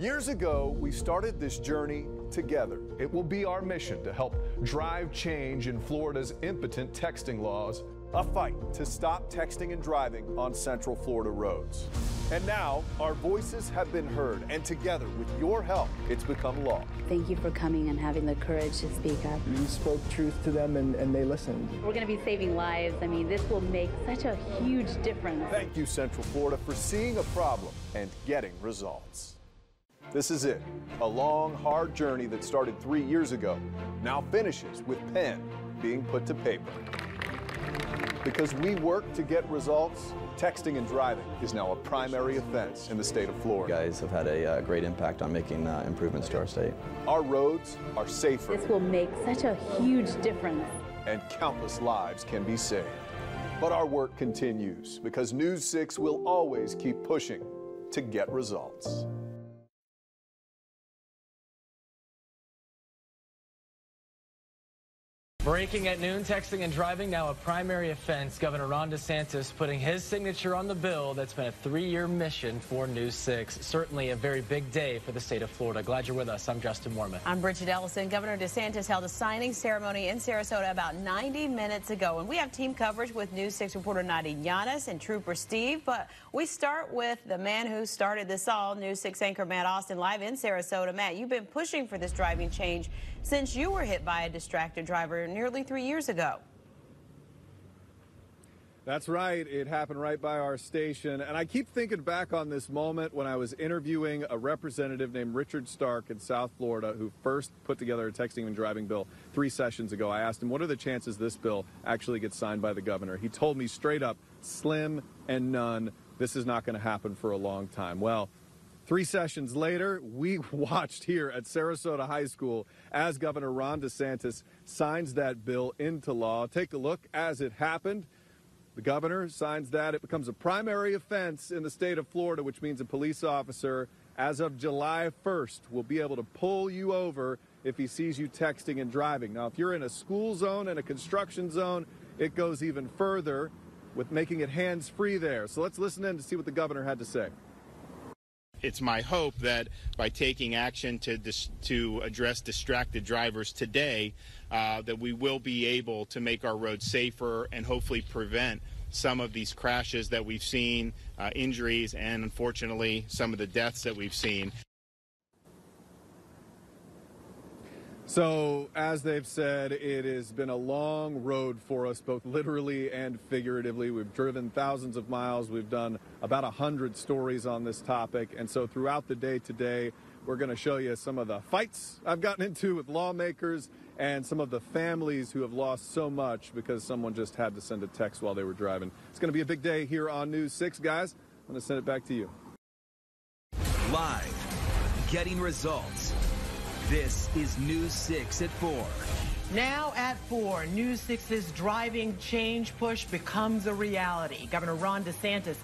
Years ago, we started this journey together. It will be our mission to help drive change in Florida's impotent texting laws, a fight to stop texting and driving on Central Florida roads. And now, our voices have been heard, and together, with your help, it's become law. Thank you for coming and having the courage to speak up. You spoke truth to them, and they listened. We're going to be saving lives. I mean, this will make such a huge difference. Thank you, Central Florida, for seeing a problem and getting results. This is it, a long, hard journey that started 3 years ago, now finishes with pen being put to paper. Because we work to get results, texting and driving is now a primary offense in the state of Florida. You guys have had a great impact on making improvements to our state. Our roads are safer. This will make such a huge difference. And countless lives can be saved. But our work continues because News 6 will always keep pushing to get results. Breaking at noon, texting and driving now a primary offense. Governor Ron DeSantis putting his signature on the bill that's been a 3-year mission for News 6. Certainly a very big day for the state of Florida. Glad you're with us. I'm Justin Mormon. I'm Bridget Ellison. Governor DeSantis held a signing ceremony in Sarasota about 90 minutes ago. And we have team coverage with News 6 reporter Nadia Yanis and Trooper Steve. But we start with the man who started this all, News 6 anchor Matt Austin, live in Sarasota. Matt, you've been pushing for this driving change since you were hit by a distracted driver nearly 3 years ago. That's right. It happened right by our station. And I keep thinking back on this moment when I was interviewing a representative named Richard Stark in South Florida who first put together a texting and driving bill 3 sessions ago. I asked him, what are the chances this bill actually gets signed by the governor? He told me straight up, slim and none. This is not going to happen for a long time. Well, 3 sessions later, we watched here at Sarasota High School as Governor Ron DeSantis signs that bill into law. Take a look as it happened. The governor signs that. It becomes a primary offense in the state of Florida, which means a police officer, as of July 1st, will be able to pull you over if he sees you texting and driving. Now, if you're in a school zone and a construction zone, it goes even further with making it hands-free there. So let's listen in to see what the governor had to say. It's my hope that by taking action to address distracted drivers today, that we will be able to make our roads safer and hopefully prevent some of these crashes that we've seen, injuries, and unfortunately some of the deaths that we've seen. So, as they've said, it has been a long road for us, both literally and figuratively. We've driven thousands of miles. We've done about 100 stories on this topic. And so throughout the day today, we're going to show you some of the fights I've gotten into with lawmakers and some of the families who have lost so much because someone just had to send a text while they were driving. It's going to be a big day here on News 6, guys. I'm going to send it back to you. Live, getting results. This is News 6 at 4. Now at 4, News 6's driving change push becomes a reality. Governor Ron DeSantis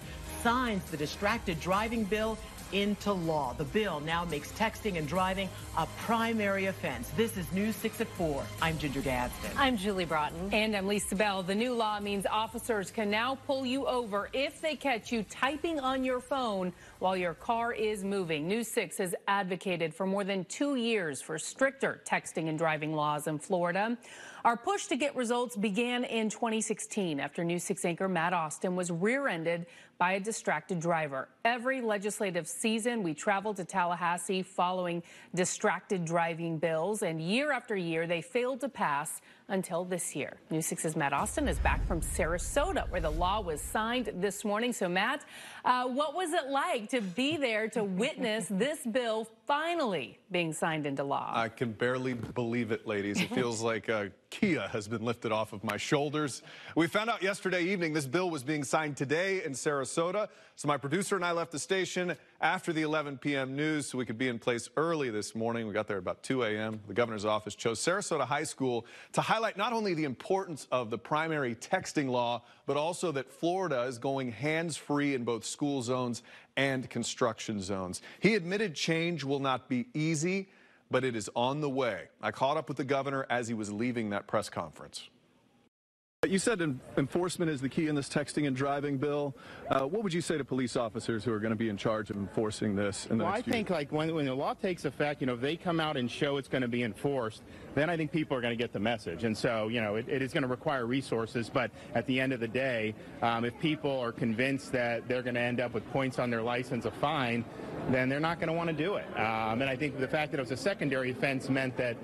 signs the distracted driving bill into law. The bill now makes texting and driving a primary offense. This is News 6 at 4. I'm Ginger Gadsden. I'm Julie Broughton. And I'm Lisa Bell. The new law means officers can now pull you over if they catch you typing on your phone while your car is moving. News 6 has advocated for more than 2 years for stricter texting and driving laws in Florida. Our push to get results began in 2016 after News 6 anchor Matt Austin was rear-ended by a distracted driver. Every legislative season, we travel to Tallahassee following distracted driving bills, and year after year, they failed to pass until this year. News 6's Matt Austin is back from Sarasota, where the law was signed this morning. So, Matt, what was it like to be there to witness this bill finally being signed into law? I can barely believe it, ladies. It feels like a Kia has been lifted off of my shoulders. We found out yesterday evening this bill was being signed today in Sarasota. So my producer and I left the station after the 11 p.m. news so we could be in place early this morning. We got there about 2 a.m. The governor's office chose Sarasota High School to highlight not only the importance of the primary texting law, but also that Florida is going hands-free in both school zones and construction zones. He admitted change will not be easy, but it is on the way. I caught up with the governor as he was leaving that press conference. You said enforcement is the key in this texting and driving bill. What would you say to police officers who are going to be in charge of enforcing this in the next few years? I think like when the law takes effect, if they come out and show it's going to be enforced, then I think people are going to get the message. And so, it is going to require resources. But at the end of the day, if people are convinced that they're going to end up with points on their license, a fine, then they're not going to want to do it. And I think the fact that it was a secondary offense meant that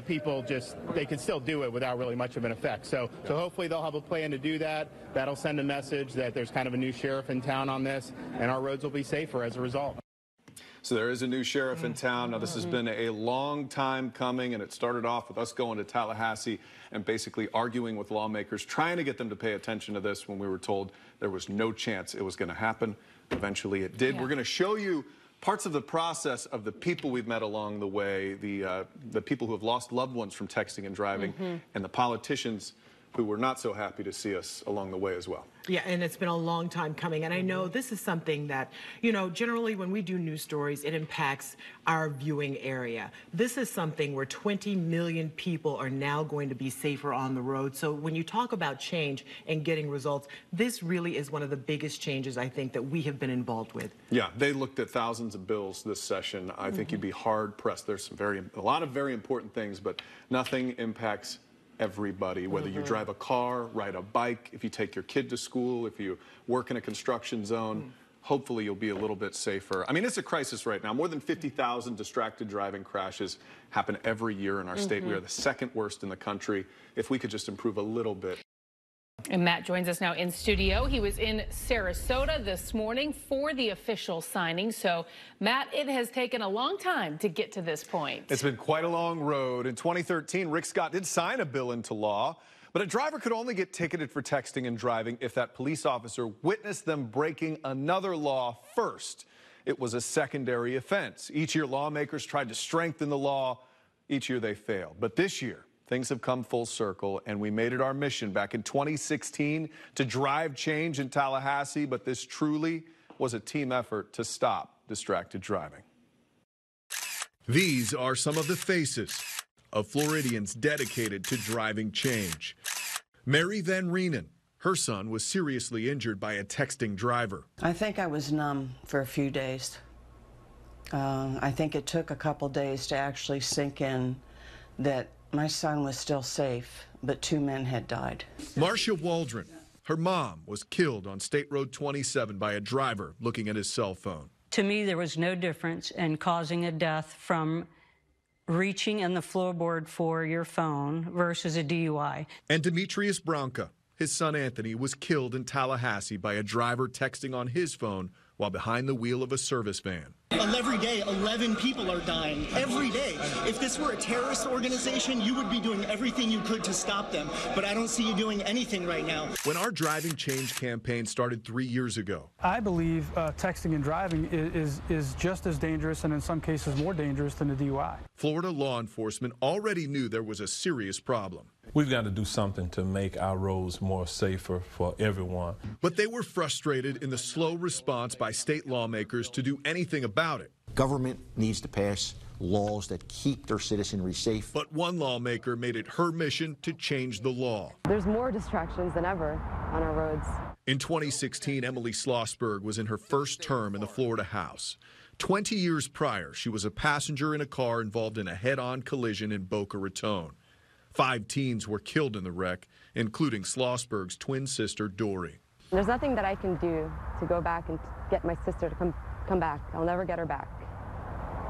people they could still do it without really much of an effect. So hopefully they'll have a plan to do that. That'll send a message that there's kind of a new sheriff in town on this, and our roads will be safer as a result. So there is a new sheriff in town. Now, this has been a long time coming, and it started off with us going to Tallahassee and basically arguing with lawmakers, trying to get them to pay attention to this when we were told there was no chance it was going to happen. Eventually it did. Yeah. We're going to show you parts of the process of the people we've met along the way, the people who have lost loved ones from texting and driving, and the politicians who were not so happy to see us along the way as well. Yeah, and it's been a long time coming. And I know this is something that, generally when we do news stories, it impacts our viewing area. This is something where 20 million people are now going to be safer on the road. So when you talk about change and getting results, this really is one of the biggest changes I think that we have been involved with. Yeah, they looked at thousands of bills this session. I think you'd be hard pressed. There's a lot of very important things, but nothing impacts everybody, whether you drive a car, ride a bike, if you take your kid to school, if you work in a construction zone, hopefully you'll be a little bit safer. I mean, it's a crisis right now. More than 50,000 distracted driving crashes happen every year in our state. We are the second worst in the country. If we could just improve a little bit. And Matt joins us now in studio. He was in Sarasota this morning for the official signing. So, Matt, it has taken a long time to get to this point. It's been quite a long road. In 2013, Rick Scott did sign a bill into law, but a driver could only get ticketed for texting and driving if that police officer witnessed them breaking another law first. It was a secondary offense. Each year, lawmakers tried to strengthen the law. Each year, they failed. But this year, things have come full circle, and we made it our mission back in 2016 to drive change in Tallahassee, but this truly was a team effort to stop distracted driving. These are some of the faces of Floridians dedicated to driving change. Mary Van Reenen, her son was seriously injured by a texting driver. I think I was numb for a few days. I think it took a couple days to actually sink in that my son was still safe, but 2 men had died. Marcia Waldron, her mom was killed on State Road 27 by a driver looking at his cell phone. To me, there was no difference in causing a death from reaching in the floorboard for your phone versus a DUI. And Demetrius Branca, his son Anthony, was killed in Tallahassee by a driver texting on his phone while behind the wheel of a service van. Every day, 11 people are dying. Every day. If this were a terrorist organization, you would be doing everything you could to stop them. But I don't see you doing anything right now. When our Driving Change campaign started 3 years ago, I believe texting and driving is just as dangerous and in some cases more dangerous than a DUI. Florida law enforcement already knew there was a serious problem. We've got to do something to make our roads more safer for everyone. But they were frustrated in the slow response by state lawmakers to do anything about it. Government needs to pass laws that keep their citizenry safe. But one lawmaker made it her mission to change the law. There's more distractions than ever on our roads. In 2016, Emily Schlossberg was in her first term in the Florida House. 20 years prior, she was a passenger in a car involved in a head-on collision in Boca Raton. 5 teens were killed in the wreck, including Schlossberg's twin sister, Dory. There's nothing that I can do to go back and get my sister to come back. I'll never get her back.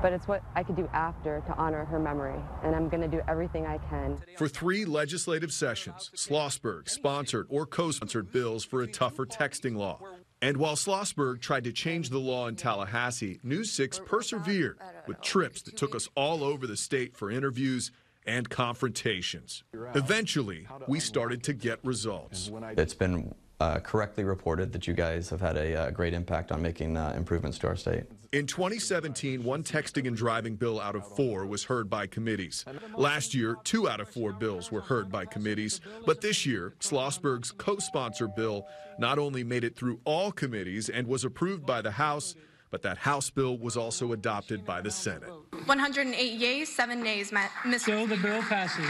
But it's what I could do after to honor her memory, and I'm going to do everything I can. For 3 legislative sessions, Schlossberg sponsored or co-sponsored bills for a tougher texting law. And while Schlossberg tried to change the law in Tallahassee, News 6 persevered with trips that took us all over the state for interviews and confrontations. Eventually, we started to get results. It's been correctly reported that you guys have had a great impact on making improvements to our state. In 2017, 1 texting and driving bill out of 4 was heard by committees. Last year, 2 out of 4 bills were heard by committees. But this year, Schlossberg's co-sponsor bill not only made it through all committees and was approved by the House, but that House bill was also adopted by the Senate. 108 yeas, 7 nays, Mr. So the bill passes.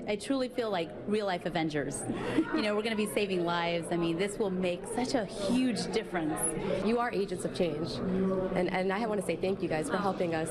I truly feel like real-life Avengers. You know, we're going to be saving lives. I mean, this will make such a huge difference. You are agents of change, and I want to say thank you guys for helping us.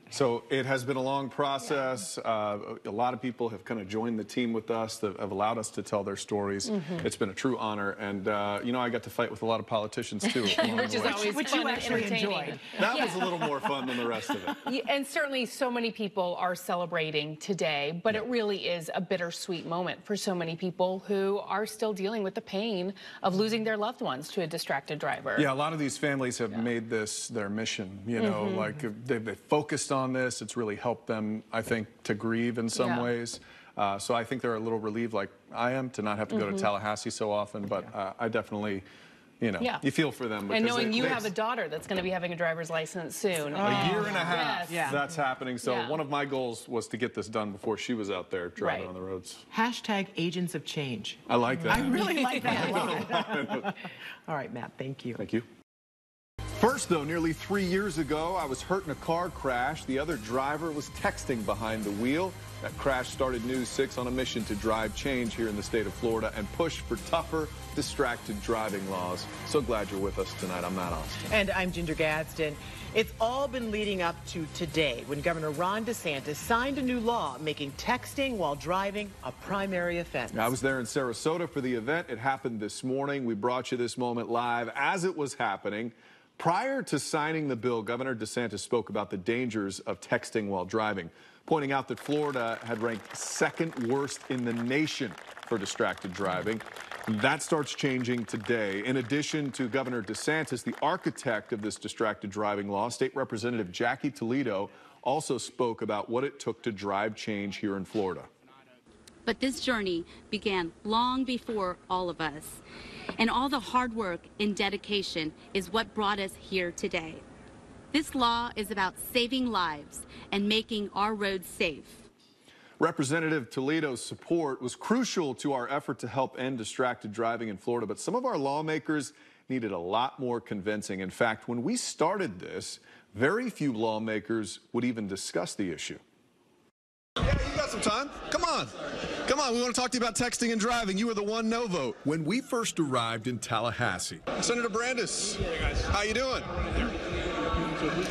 So it has been a long process. A lot of people have kind of joined the team with us that have allowed us to tell their stories. It's been a true honor. And, you know, I got to fight with a lot of politicians, too. Which is always which fun you and actually entertaining. enjoyed. That was a little more fun than the rest of it. And certainly so many people are celebrating today, but it really is a bittersweet moment for so many people who are still dealing with the pain of losing their loved ones to a distracted driver. Yeah, a lot of these families have made this their mission, you know, like they've focused on this. It's really helped them, I think, to grieve in some ways. So I think they're a little relieved, like I am, to not have to go to Tallahassee so often. But I definitely, you know, you feel for them. And knowing you have a daughter that's going to be having a driver's license soon. A year and a half, Yes. that's happening. So one of my goals was to get this done before she was out there driving on the roads. Hashtag agents of change. I like that. I really like that a lot. All right, Matt, thank you. Thank you. First, though, nearly 3 years ago, I was hurt in a car crash. The other driver was texting behind the wheel. That crash started News 6 on a mission to drive change here in the state of Florida and push for tougher, distracted driving laws. So glad you're with us tonight. I'm Matt Austin. And I'm Ginger Gadsden. It's all been leading up to today when Governor Ron DeSantis signed a new law making texting while driving a primary offense. I was there in Sarasota for the event. It happened this morning. We brought you this moment live as it was happening. Prior to signing the bill, Governor DeSantis spoke about the dangers of texting while driving, pointing out that Florida had ranked second worst in the nation for distracted driving. That starts changing today. In addition to Governor DeSantis, the architect of this distracted driving law, State Representative Jackie Toledo, also spoke about what it took to drive change here in Florida. But this journey began long before all of us. And all the hard work and dedication is what brought us here today. This law is about saving lives and making our roads safe. Representative Toledo's support was crucial to our effort to help end distracted driving in Florida, but some of our lawmakers needed a lot more convincing. In fact, when we started this, very few lawmakers would even discuss the issue. Yeah, you got some time. Come on. Come on, we want to talk to you about texting and driving. You were the one no vote when we first arrived in Tallahassee. Senator Brandis, hey guys. How you doing?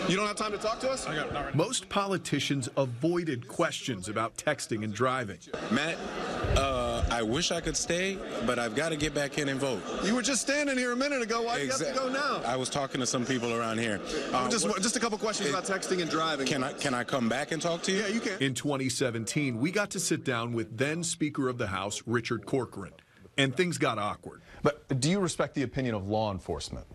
You don't have time to talk to us? Most politicians avoided questions about texting and driving. Matt, I wish I could stay, but I've got to get back in and vote. You were just standing here a minute ago. Why do you have to go now? I was talking to some people around here. Just a couple questions about texting and driving. Can I come back and talk to you? Yeah, you can. In 2017, we got to sit down with then Speaker of the House, Richard Corcoran, and things got awkward. But do you respect the opinion of law enforcement?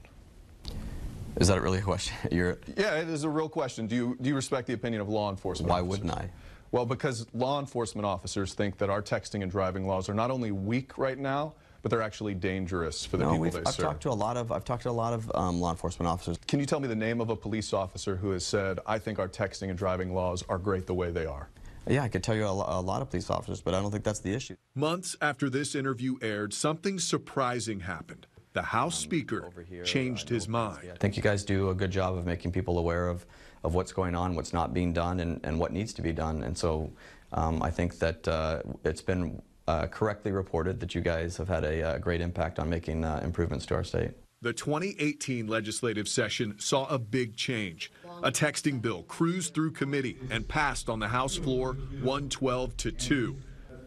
Is that really a question? Yeah, it is a real question. Do you respect the opinion of law enforcement? Why wouldn't I? Well, because law enforcement officers think that our texting and driving laws are not only weak right now, but they're actually dangerous for the people they serve. I've talked to a lot of law enforcement officers. Can you tell me the name of a police officer who has said, I think our texting and driving laws are great the way they are? Yeah, I could tell you a lot of police officers, but I don't think that's the issue. Months after this interview aired, something surprising happened. The House Speaker changed his mind. I think you guys do a good job of making people aware of what's going on, what's not being done, and what needs to be done. And so I think that it's been correctly reported that you guys have had a great impact on making improvements to our state. The 2018 legislative session saw a big change. A texting bill cruised through committee and passed on the House floor 112-2.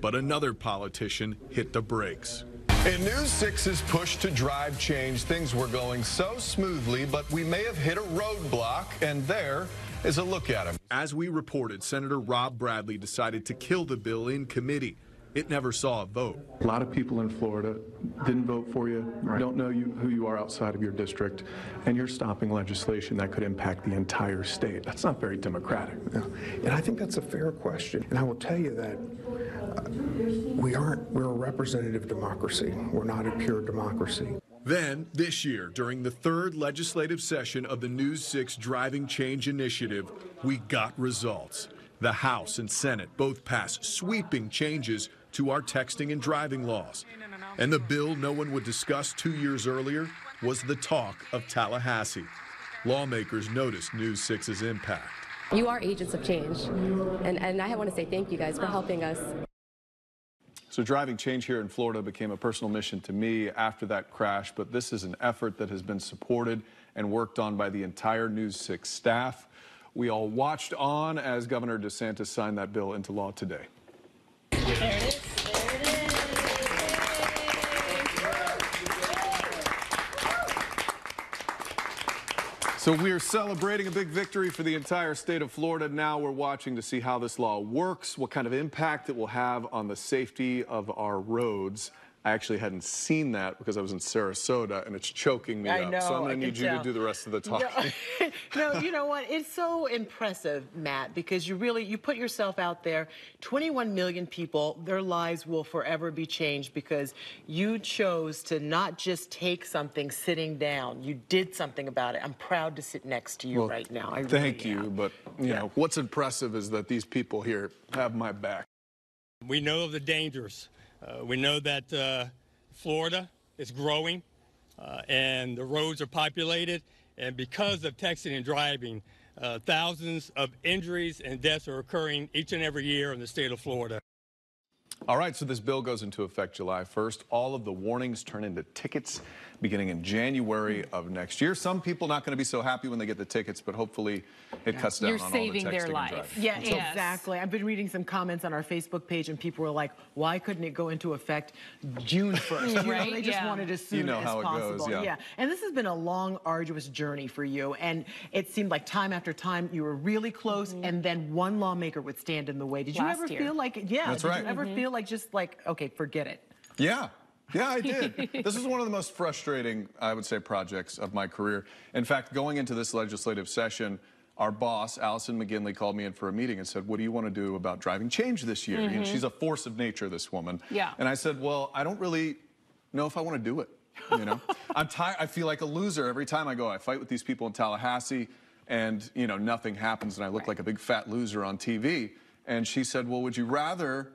But another politician hit the brakes. In News 6's push to drive change, things were going so smoothly, but we may have hit a roadblock, and there is a look at him. As we reported, Senator Rob Bradley decided to kill the bill in committee. It never saw a vote. A lot of people in Florida didn't vote for you, don't know who you are outside of your district, and you're stopping legislation that could impact the entire state. That's not very democratic. And I think that's a fair question. And I will tell you that we're a representative democracy. We're not a pure democracy. Then, this year, during the third legislative session of the News 6 Driving Change Initiative, we got results. The House and Senate both passed sweeping changes to our texting and driving laws. And the bill no one would discuss 2 years earlier was the talk of Tallahassee. Lawmakers noticed News 6's impact. You are agents of change, and I want to say thank you guys for helping us. So driving change here in Florida became a personal mission to me after that crash, but this is an effort that has been supported and worked on by the entire News 6 staff. We all watched on as Governor DeSantis signed that bill into law today. There it is. So we're celebrating a big victory for the entire state of Florida. Now we're watching to see how this law works, what kind of impact it will have on the safety of our roads. I actually hadn't seen that because I was in Sarasota, and it's choking me up. Know, so I'm going to need you to do the rest of the talking. No, you know what? It's so impressive, Matt, because you put yourself out there. 21 million people, their lives will forever be changed because you chose to not just take something sitting down. You did something about it. I'm proud to sit next to you right now. Thank you, but you know what's impressive is that these people here have my back. We know of the dangers. We know that Florida is growing and the roads are populated, and because of texting and driving, thousands of injuries and deaths are occurring each and every year in the state of Florida. All right, so this bill goes into effect July 1st. All of the warnings turn into tickets beginning in January of next year. Some people not going to be so happy when they get the tickets, but hopefully it cuts down on all the texting and driving. You're saving their life. Yeah, exactly. I've been reading some comments on our Facebook page, and people were like, why couldn't it go into effect June 1st? Right? They just wanted as soon as how possible. It goes, yeah. And this has been a long, arduous journey for you, and it seemed like time after time you were really close, and then one lawmaker would stand in the way. Did you ever feel like, That's right. Did you ever feel like just like, okay, forget it? Yeah. Yeah, I did. This is one of the most frustrating, I would say, projects of my career. In fact, going into this legislative session, our boss, Allison McGinley, called me in for a meeting and said, what do you want to do about driving change this year? And she's a force of nature, this woman. Yeah. And I said, well, I don't really know if I want to do it. You know, I'm tired. I feel like a loser every time I go. I fight with these people in Tallahassee, and, you know, nothing happens, and I look like a big fat loser on TV. And she said, well, would you rather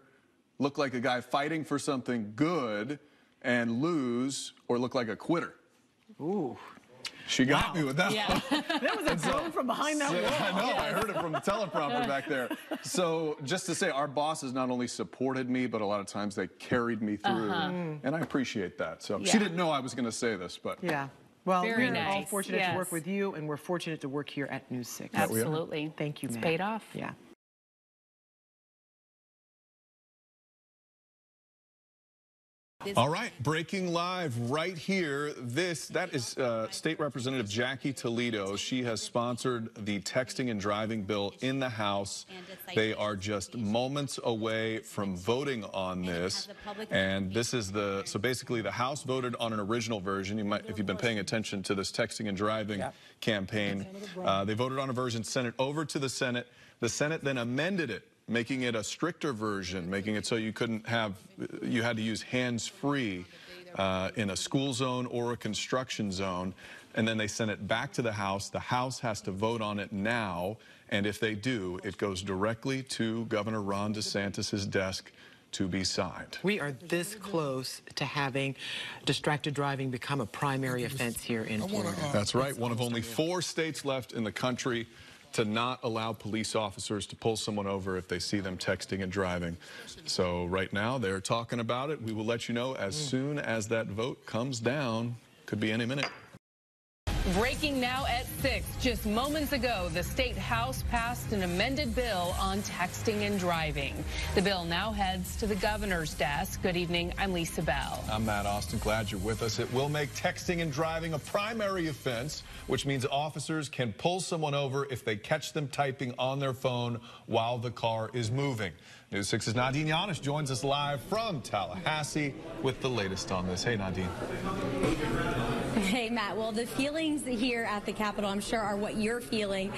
look like a guy fighting for something good and lose, or look like a quitter? Ooh. She got me with that one. There was a tone from behind that wall. I know, I heard it from the teleprompter back there. So just to say, our bosses not only supported me, but a lot of times they carried me through, and I appreciate that. So she didn't know I was going to say this, but... Yeah. Well, Very we're nice. all fortunate to work with you, and we're fortunate to work here at News 6. Absolutely. Thank you, It's Matt. paid off. Yeah. All right, breaking live right here. That is State Representative Jackie Toledo. She has sponsored the texting and driving bill in the House. They are just moments away from voting on this. And this is so basically the House voted on an original version. You might, if you've been paying attention to this texting and driving campaign, they voted on a version, sent it over to the Senate. The Senate then amended it, making it a stricter version, making it so you had to use hands-free in a school zone or a construction zone. And then they sent it back to the House. The House has to vote on it now. And if they do, it goes directly to Governor Ron DeSantis' desk to be signed. We are this close to having distracted driving become a primary offense here in Florida. That's right. One of only 4 states left in the country to not allow police officers to pull someone over if they see them texting and driving. So right now they're talking about it. We will let you know as soon as that vote comes down. Could be any minute. Breaking now at 6. Just moments ago, the State House passed an amended bill on texting and driving. The bill now heads to the governor's desk. Good evening. I'm Lisa Bell. I'm Matt Austin. Glad you're with us. It will make texting and driving a primary offense, which means officers can pull someone over if they catch them typing on their phone while the car is moving. News 6's Nadine Yanis joins us live from Tallahassee with the latest on this. Hey, Nadine. Hey, Matt. Well, the feelings here at the Capitol, I'm sure, are what you're feeling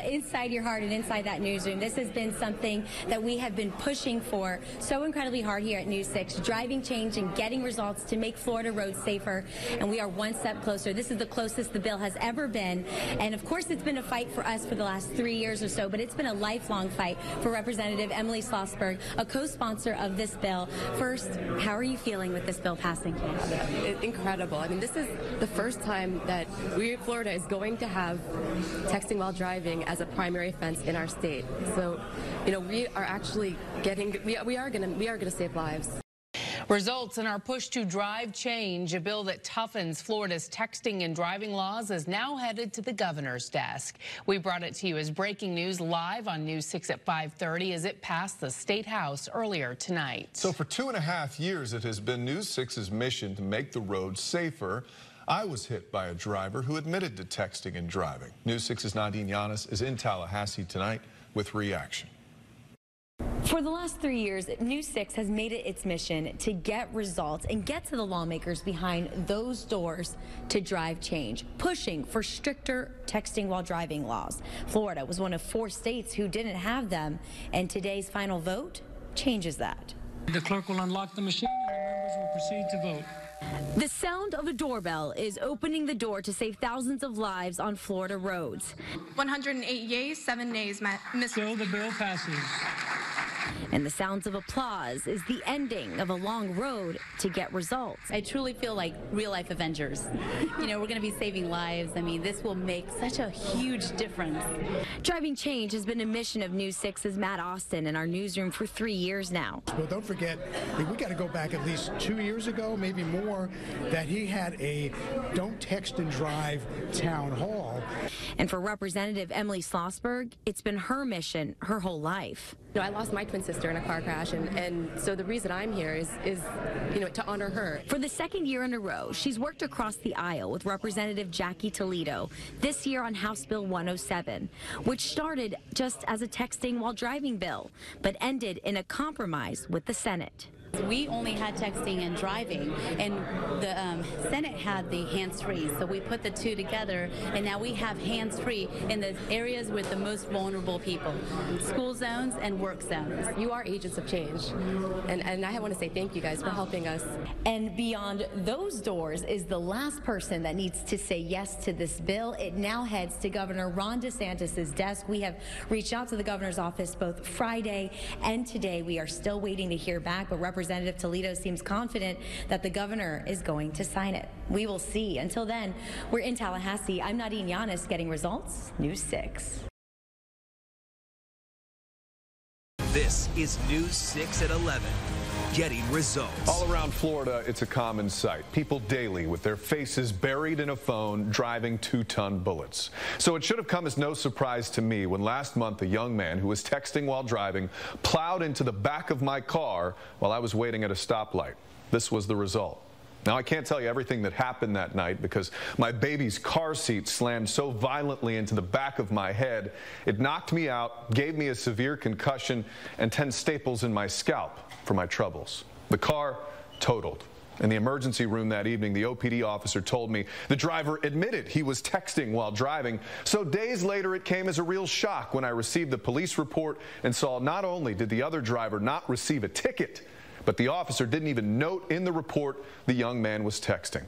inside your heart and inside that newsroom. This has been something that we have been pushing for so incredibly hard here at News 6, driving change and getting results to make Florida roads safer, and we are one step closer. This is the closest the bill has ever been, and of course it's been a fight for us for the last 3 years or so, but it's been a lifelong fight for Representative Emily Schlossberg, a co-sponsor of this bill. First, how are you feeling with this bill passing? Incredible. I mean, this is the the first time that Florida is going to have texting while driving as a primary offense in our state. So, you know, we are actually getting, we are going to save lives. Results in our push to drive change. A bill that toughens Florida's texting and driving laws is now headed to the governor's desk. We brought it to you as breaking news live on News 6 at 5:30 as it passed the State House earlier tonight. So for 2.5 years, it has been News 6's mission to make the roads safer. I was hit by a driver who admitted to texting and driving. News 6's Nadine Yanis is in Tallahassee tonight with reaction. For the last 3 years, News 6 has made it its mission to get results and get to the lawmakers behind those doors to drive change, pushing for stricter texting while driving laws. Florida was one of 4 states who didn't have them, and today's final vote changes that. The clerk will unlock the machine and the members will proceed to vote. The sound of a doorbell is opening the door to save thousands of lives on Florida roads. 108 yeas, 7 nays, Mr. So the bill passes. And the sounds of applause is the ending of a long road to get results. I truly feel like real-life Avengers. You know, we're going to be saving lives. I mean, this will make such a huge difference. Driving change has been a mission of News 6's Matt Austin in our newsroom for 3 years now. Well, don't forget, we got to go back at least 2 years ago, maybe more, that he had a Don't Text and Drive town hall. And for Representative Emily Schlossberg, it's been her mission her whole life. You know, I lost my twin sister in a car crash, and so the reason I'm here is you know, to honor her. For the second year in a row, she's worked across the aisle with Representative Jackie Toledo, this year on House Bill 107, which started just as a texting while driving bill, but ended in a compromise with the Senate. We only had texting and driving, and the Senate had the hands-free, so we put the two together, and now we have hands-free in the areas with the most vulnerable people, school zones and work zones. You are agents of change, and I want to say thank you guys for helping us. And beyond those doors is the last person that needs to say yes to this bill. It now heads to Governor Ron DeSantis' desk. We have reached out to the governor's office both Friday and today. We are still waiting to hear back, but Representative Toledo seems confident that the governor is going to sign it. We will see. Until then, we're in Tallahassee. I'm Nadine Yanis, getting results, News 6. This is News 6 at 11. Getting results. All around Florida, it's a common sight. People daily with their faces buried in a phone driving 2-ton bullets. So it should have come as no surprise to me when last month a young man who was texting while driving plowed into the back of my car while I was waiting at a stoplight. This was the result. Now, I can't tell you everything that happened that night because my baby's car seat slammed so violently into the back of my head, it knocked me out, gave me a severe concussion, and 10 staples in my scalp for my troubles. The car totaled. In the emergency room that evening, the OPD officer told me the driver admitted he was texting while driving. So days later, it came as a real shock when I received the police report and saw not only did the other driver not receive a ticket, but the officer didn't even note in the report the young man was texting.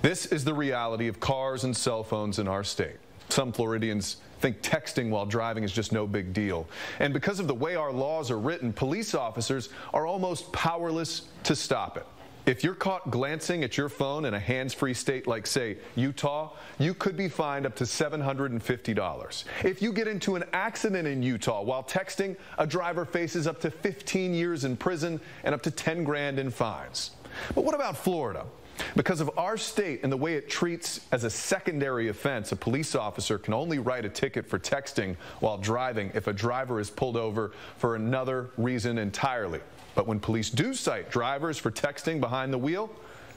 This is the reality of cars and cell phones in our state. Some Floridians think texting while driving is just no big deal. And because of the way our laws are written, police officers are almost powerless to stop it. If you're caught glancing at your phone in a hands-free state like, say, Utah, you could be fined up to $750. If you get into an accident in Utah while texting, a driver faces up to 15 years in prison and up to 10 grand in fines. But what about Florida? Because of our state and the way it treats as a secondary offense, a police officer can only write a ticket for texting while driving if a driver is pulled over for another reason entirely. But when police do cite drivers for texting behind the wheel,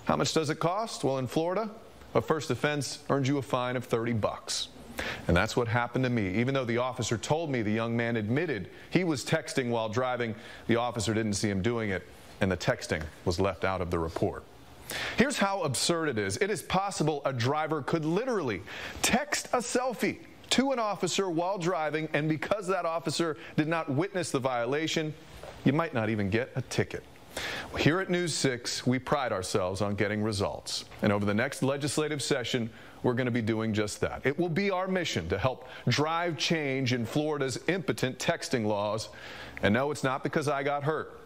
how much does it cost? Well, in Florida, a first offense earns you a fine of $30. And that's what happened to me. Even though the officer told me the young man admitted he was texting while driving, the officer didn't see him doing it, and the texting was left out of the report. Here's how absurd it is. It is possible a driver could literally text a selfie to an officer while driving, and because that officer did not witness the violation, you might not even get a ticket. Here at News 6, we pride ourselves on getting results. And over the next legislative session, we're going to be doing just that. It will be our mission to help drive change in Florida's impotent texting laws. And no, it's not because I got hurt.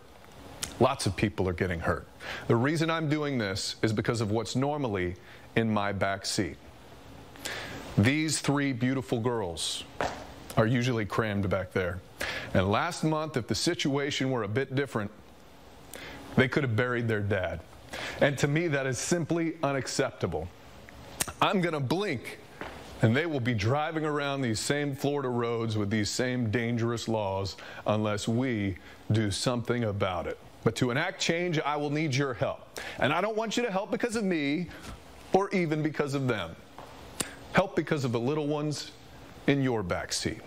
Lots of people are getting hurt. The reason I'm doing this is because of what's normally in my back seat. These three beautiful girls are usually crammed back there. And last month, if the situation were a bit different, they could have buried their dad. And to me, that is simply unacceptable. I'm going to blink, and they will be driving around these same Florida roads with these same dangerous laws unless we do something about it. But to enact change, I will need your help. And I don't want you to help because of me or even because of them. Help because of the little ones in your backseat.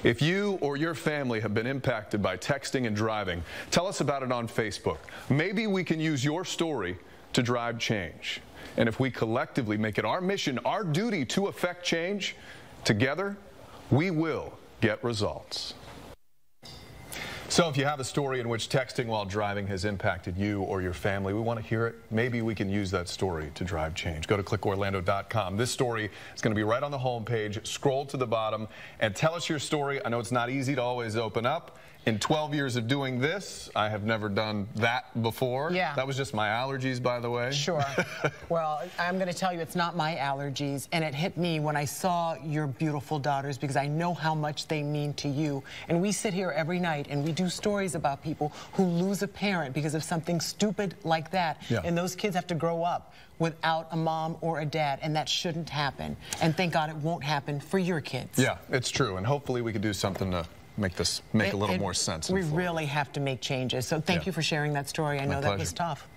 If you or your family have been impacted by texting and driving, tell us about it on Facebook. Maybe we can use your story to drive change. And if we collectively make it our mission, our duty to effect change, together, we will get results. So if you have a story in which texting while driving has impacted you or your family, we want to hear it. Maybe we can use that story to drive change. Go to clickorlando.com. This story is going to be right on the homepage. Scroll to the bottom and tell us your story. I know it's not easy to always open up. In 12 years of doing this, I have never done that before. Yeah. That was just my allergies, by the way. Sure. Well, I'm going to tell you it's not my allergies, and it hit me when I saw your beautiful daughters because I know how much they mean to you. And we sit here every night and we do stories about people who lose a parent because of something stupid like that. Yeah. And those kids have to grow up without a mom or a dad, and that shouldn't happen. And thank God it won't happen for your kids. Yeah, it's true. And hopefully we can do something to make this make a little more sense. We really have to make changes. So thank you for sharing that story. I know that was tough.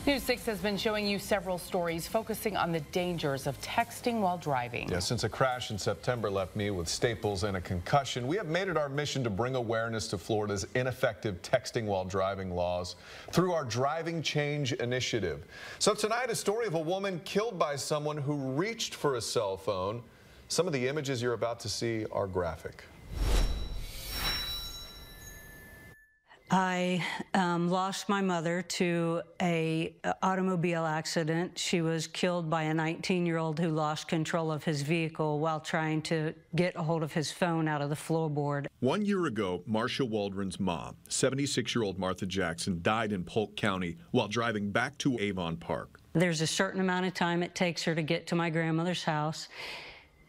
News 6 has been showing you several stories focusing on the dangers of texting while driving. Yeah, since a crash in September left me with staples and a concussion, we have made it our mission to bring awareness to Florida's ineffective texting while driving laws through our Driving Change initiative. So tonight, a story of a woman killed by someone who reached for a cell phone. Some of the images you're about to see are graphic. I lost my mother to an automobile accident. She was killed by a 19-year-old who lost control of his vehicle while trying to get a hold of his phone out of the floorboard. 1 year ago, Marcia Waldron's mom, 76-year-old Martha Jackson, died in Polk County while driving back to Avon Park. There's a certain amount of time it takes her to get to my grandmother's house,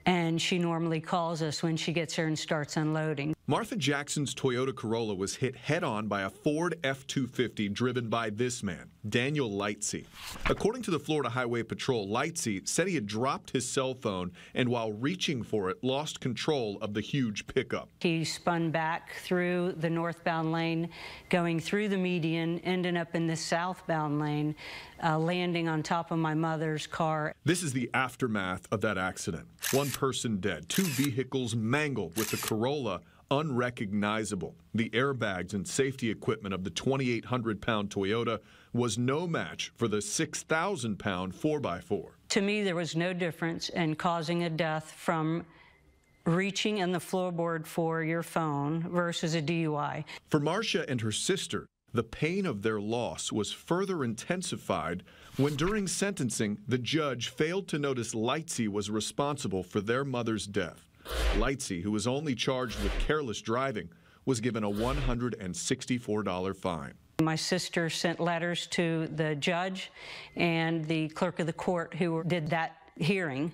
and she normally calls us when she gets there and starts unloading. Martha Jackson's Toyota Corolla was hit head-on by a Ford F-250 driven by this man, Daniel Lightsey. According to the Florida Highway Patrol, Lightsey said he had dropped his cell phone and while reaching for it, lost control of the huge pickup. He spun back through the northbound lane, going through the median, ending up in the southbound lane, landing on top of my mother's car. This is the aftermath of that accident. One person dead, two vehicles mangled, with the Corolla unrecognizable. The airbags and safety equipment of the 2,800-pound Toyota was no match for the 6,000-pound 4x4. To me, there was no difference in causing a death from reaching in the floorboard for your phone versus a DUI. For Marcia and her sister, the pain of their loss was further intensified when during sentencing, the judge failed to notice Lightsey was responsible for their mother's death. Lightsey, who was only charged with careless driving, was given a $164 fine. My sister sent letters to the judge and the clerk of the court who did that hearing,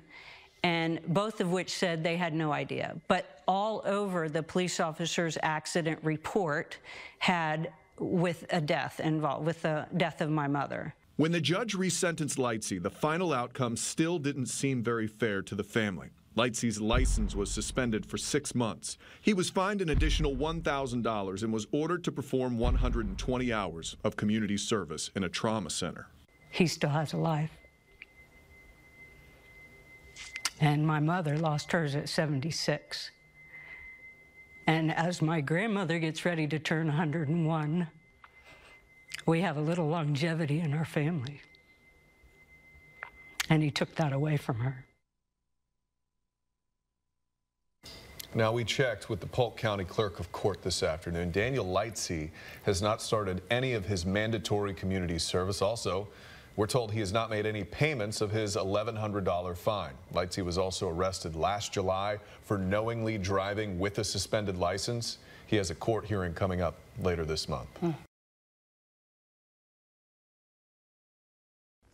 and both of which said they had no idea. But all over the police officer's accident report had with a death involved, with the death of my mother. When the judge resentenced Lightsey, the final outcome still didn't seem very fair to the family. Lightsey's license was suspended for 6 months. He was fined an additional $1,000 and was ordered to perform 120 hours of community service in a trauma center. He still has a life. And my mother lost hers at 76. And as my grandmother gets ready to turn 101, we have a little longevity in our family. And he took that away from her. Now, we checked with the Polk County Clerk of Court this afternoon. Daniel Lightsey has not started any of his mandatory community service. Also, we're told he has not made any payments of his $1,100 fine. Lightsey was also arrested last July for knowingly driving with a suspended license. He has a court hearing coming up later this month.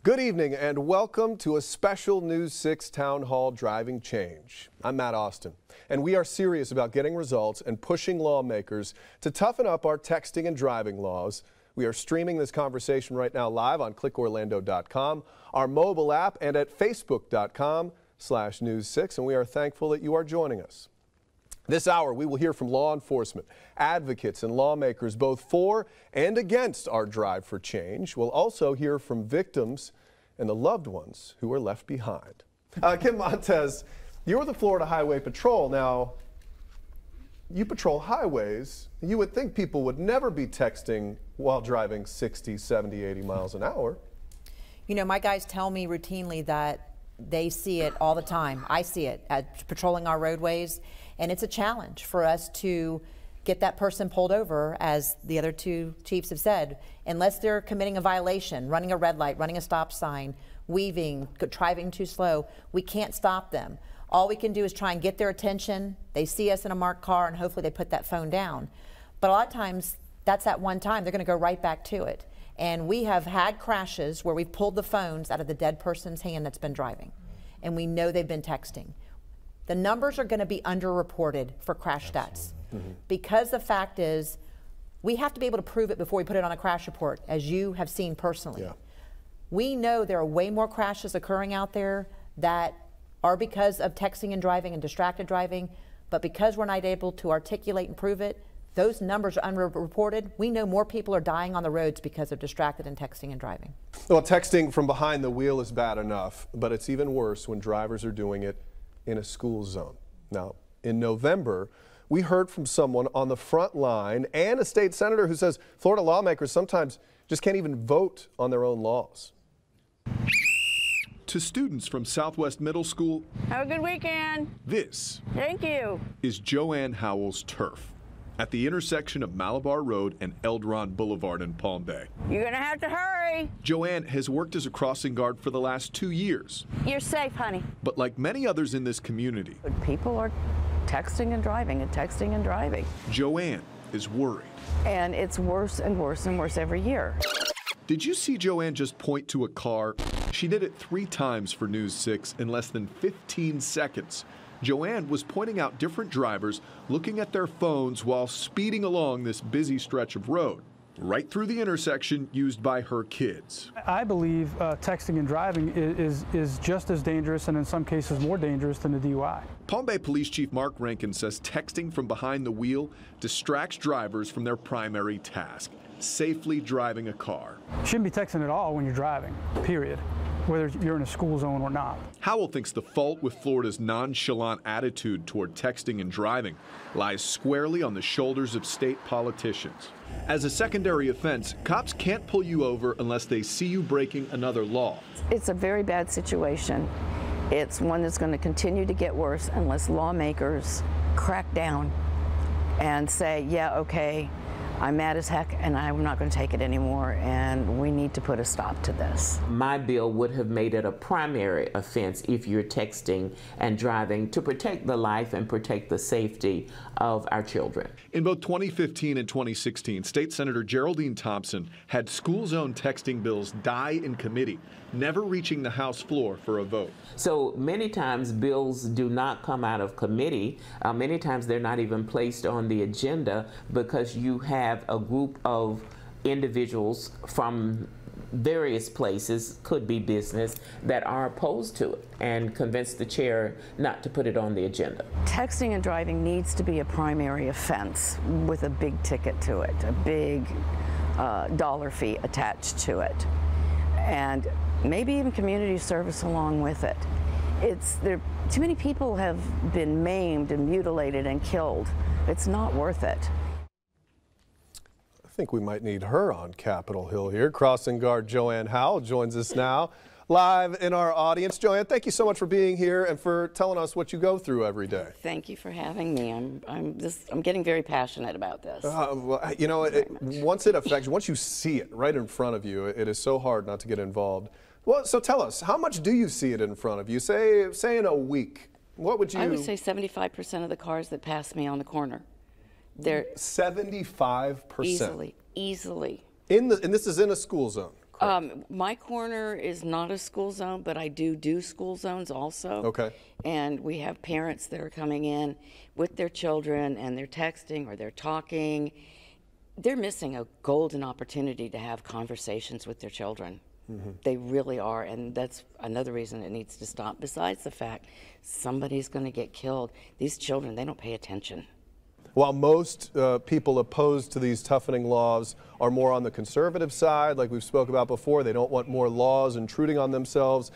Good evening and welcome to a special News 6 Town Hall Driving Change. I'm Matt Austin, and we are serious about getting results and pushing lawmakers to toughen up our texting and driving laws. We are streaming this conversation right now live on clickorlando.com, our mobile app, and at facebook.com/news6, and we are thankful that you are joining us. This hour, we will hear from law enforcement, advocates, and lawmakers both for and against our drive for change. We'll also hear from victims and the loved ones who were left behind. Kim Montez, you're the Florida Highway Patrol. Now, you patrol highways. You would think people would never be texting while driving 60, 70, 80 miles an hour. You know, my guys tell me routinely that they see it all the time. I see it at patrolling our roadways. And it's a challenge for us to get that person pulled over, as the other two chiefs have said, unless they're committing a violation, running a red light, running a stop sign, weaving, driving too slow. We can't stop them. All we can do is try and get their attention. They see us in a marked car, and hopefully they put that phone down. But a lot of times, that's that one time. They're going to go right back to it. And we have had crashes where we've pulled the phones out of the dead person's hand that's been driving. And we know they've been texting. The numbers are going to be underreported for crash stats because the fact is we have to be able to prove it before we put it on a crash report, as you have seen personally. Yeah. We know there are way more crashes occurring out there that are because of texting and driving and distracted driving, but because we're not able to articulate and prove it, those numbers are underreported. We know more people are dying on the roads because of distracted and texting and driving. Well, texting from behind the wheel is bad enough, but it's even worse when drivers are doing it in a school zone. Now, in November, we heard from someone on the front line and a state senator who says Florida lawmakers sometimes just can't even vote on their own laws. To students from Southwest Middle School, have a good weekend. This Thank you. is Joanne Howell's turf at the intersection of Malabar Road and Eldron Boulevard in Palm Bay. You're gonna have to hurry. Joanne has worked as a crossing guard for the last 2 years. You're safe, honey. But like many others in this community, People are texting and driving and texting and driving. Joanne is worried. And it's worse and worse and worse every year. Did you see Joanne just point to a car? She did it 3 times for News 6 in less than 15 seconds. Joanne was pointing out different drivers looking at their phones while speeding along this busy stretch of road, right through the intersection used by her kids. I believe texting and driving is just as dangerous and in some cases more dangerous than a DUI. Palm Bay Police Chief Mark Rankin says texting from behind the wheel distracts drivers from their primary task, safely driving a car. You shouldn't be texting at all when you're driving, period, whether you're in a school zone or not. Howell thinks the fault with Florida's nonchalant attitude toward texting and driving lies squarely on the shoulders of state politicians. As a secondary offense, cops can't pull you over unless they see you breaking another law. It's a very bad situation. It's one that's going to continue to get worse unless lawmakers crack down and say, yeah, okay, I'm mad as heck and I'm not going to take it anymore, and we need to put a stop to this. My bill would have made it a primary offense if you're texting and driving to protect the life and protect the safety of our children. In both 2015 and 2016, State Senator Geraldine Thompson had school zone texting bills die in committee, never reaching the House floor for a vote. So many times bills do not come out of committee. Many times they're not even placed on the agenda because you have a group of individuals from various places, could be business, that are opposed to it and convince the chair not to put it on the agenda. Texting and driving needs to be a primary offense with a big ticket to it, a big dollar fee attached to it, and maybe even community service along with it. Too many people have been maimed and mutilated and killed. It's not worth it. I think we might need her on Capitol Hill here. Crossing guard Joanne Howell joins us now live in our audience. Joanne, thank you so much for being here and for telling us what you go through every day. Thank you for having me. I'm getting very passionate about this. Well, you know, once it affects you, once you see it right in front of you, it is so hard not to get involved. Well, so tell us, how much do you see it in front of you? Say in a week, what would you? I would say 75% of the cars that pass me on the corner. They're 75%. Easily. And this is in a school zone. My corner is not a school zone, but I do school zones also. Okay. And we have parents that are coming in with their children and they're texting or they're talking. They're missing a golden opportunity to have conversations with their children. They really are, and that's another reason it needs to stop, besides the fact somebody's going to get killed. These children, they don't pay attention. While most people opposed to these toughening laws are more on the conservative side, like we've spoke about before, they don't want more laws intruding on themselves.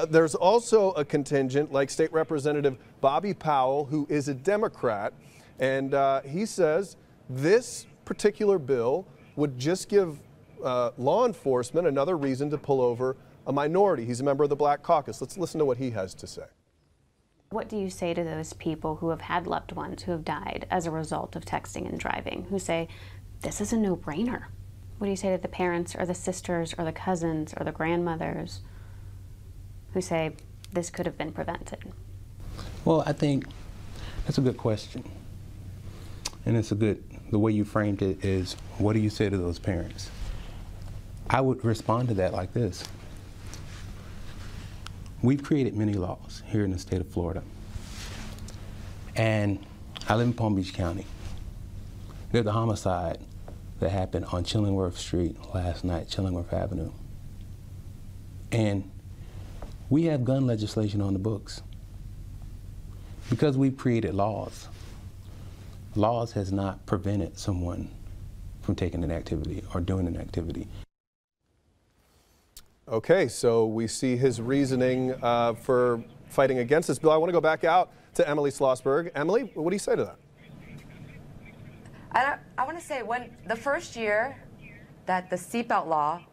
There's also a contingent like State Representative Bobby Powell, who is a Democrat, and he says this particular bill would just give law enforcement another reason to pull over a minority. He's a member of the Black Caucus. Let's listen to what he has to say. What do you say to those people who have had loved ones who have died as a result of texting and driving, who say, this is a no-brainer? What do you say to the parents or the sisters or the cousins or the grandmothers who say, this could have been prevented? Well, I think that's a good question. And it's a good, the way you framed it is, what do you say to those parents? I would respond to that like this. We've created many laws here in the state of Florida. And I live in Palm Beach County. There's a homicide that happened on Chillingworth Street last night, Chillingworth Avenue. And we have gun legislation on the books. Because we've created laws, laws has not prevented someone from taking an activity or doing an activity. Okay, so we see his reasoning for fighting against this bill. I want to go back out to Emily Schlossberg. Emily, what do you say to that? I want to say, when the first year that the seatbelt law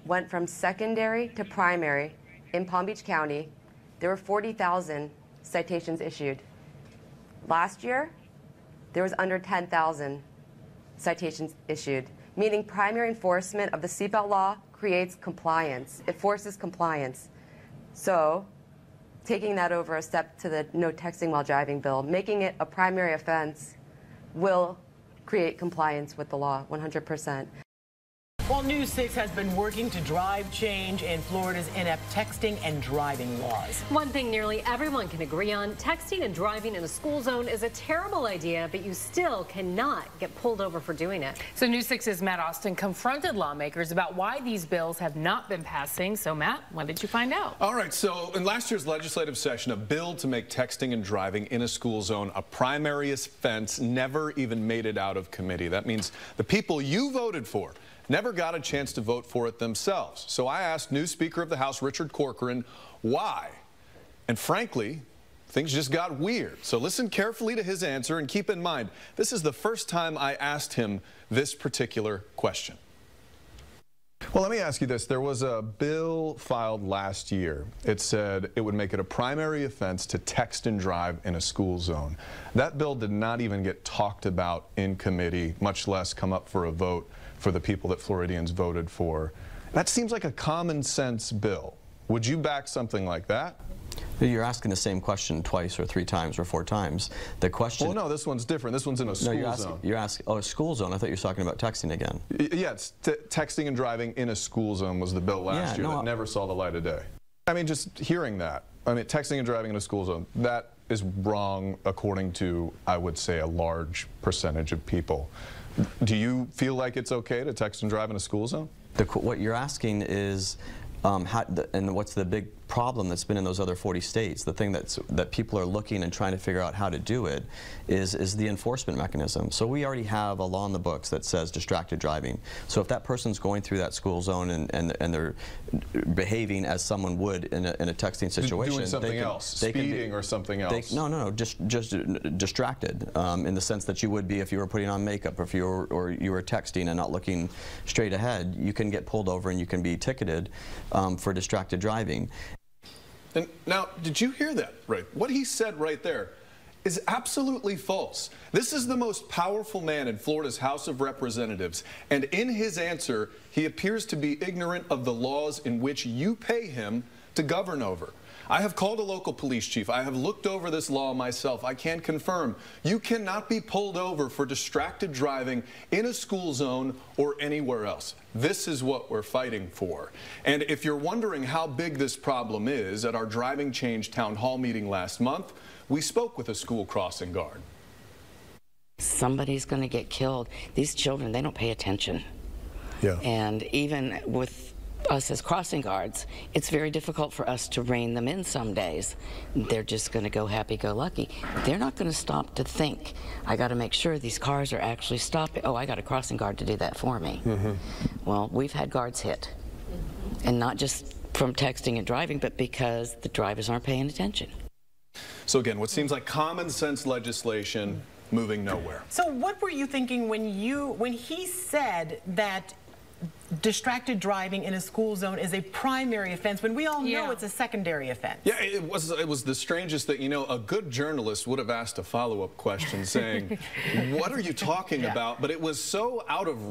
went from secondary to primary in Palm Beach County, there were 40,000 citations issued. Last year, there was under 10,000 citations issued, meaning primary enforcement of the seatbelt law creates compliance. It forces compliance. So taking that over a step to the no texting while driving bill, making it a primary offense, will create compliance with the law 100%. Well, News 6 has been working to drive change in Florida's inept texting and driving laws. One thing nearly everyone can agree on, texting and driving in a school zone is a terrible idea, but you still cannot get pulled over for doing it. So News 6's Matt Austin confronted lawmakers about why these bills have not been passing. So Matt, what did you find out? All right, so in last year's legislative session, a bill to make texting and driving in a school zone a primary offense never even made it out of committee. That means the people you voted for never got a chance to vote for it themselves. So I asked new Speaker of the House, Richard Corcoran, why? And frankly, things just got weird. So listen carefully to his answer and keep in mind, this is the first time I asked him this particular question. Well, let me ask you this. There was a bill filed last year. It said it would make it a primary offense to text and drive in a school zone. That bill did not even get talked about in committee, much less come up for a vote for the people that Floridians voted for. That seems like a common sense bill. Would you back something like that? You're asking the same question twice or three times or four times. The question... Well, no, this one's different. This one's in a school zone. You're asking, oh, a school zone. I thought you were talking about texting again. Yeah, it's texting and driving in a school zone was the bill last year that never saw the light of day. I mean, just hearing that, I mean, texting and driving in a school zone, that is wrong according to, I would say, a large percentage of people. Do you feel like it's okay to text and drive in a school zone? What you're asking is, and what's the big problem that's been in those other 40 states, the thing that people are looking and trying to figure out how to do it is the enforcement mechanism. So we already have a law in the books that says distracted driving. So if that person's going through that school zone and they're behaving as someone would in a texting situation, doing something else, speeding or something else. No, just distracted in the sense that you would be if you were putting on makeup, or if you were texting and not looking straight ahead. You can get pulled over and you can be ticketed for distracted driving. And now, did you hear that right? What he said right there is absolutely false. This is the most powerful man in Florida's House of Representatives, and in his answer, he appears to be ignorant of the laws in which you pay him to govern over. I have called a local police chief. I have looked over this law myself. I can confirm you cannot be pulled over for distracted driving in a school zone or anywhere else. This is what we're fighting for. And if you're wondering how big this problem is, at our Driving Change town hall meeting last month, we spoke with a school crossing guard. Somebody's going to get killed. These children, they don't pay attention. Yeah. And even with us as crossing guards, it's very difficult for us to rein them in some days. They're just going to go happy-go-lucky. They're not going to stop to think, I got to make sure these cars are actually stopping. Oh, I got a crossing guard to do that for me. Well, we've had guards hit. And not just from texting and driving, but because the drivers aren't paying attention. So again, what seems like common sense legislation moving nowhere. So what were you thinking when he said that distracted driving in a school zone is a primary offense when we all know it's a secondary offense? Yeah, it was the strangest that, you know, a good journalist would have asked a follow-up question saying, what are you talking about? But it was so out of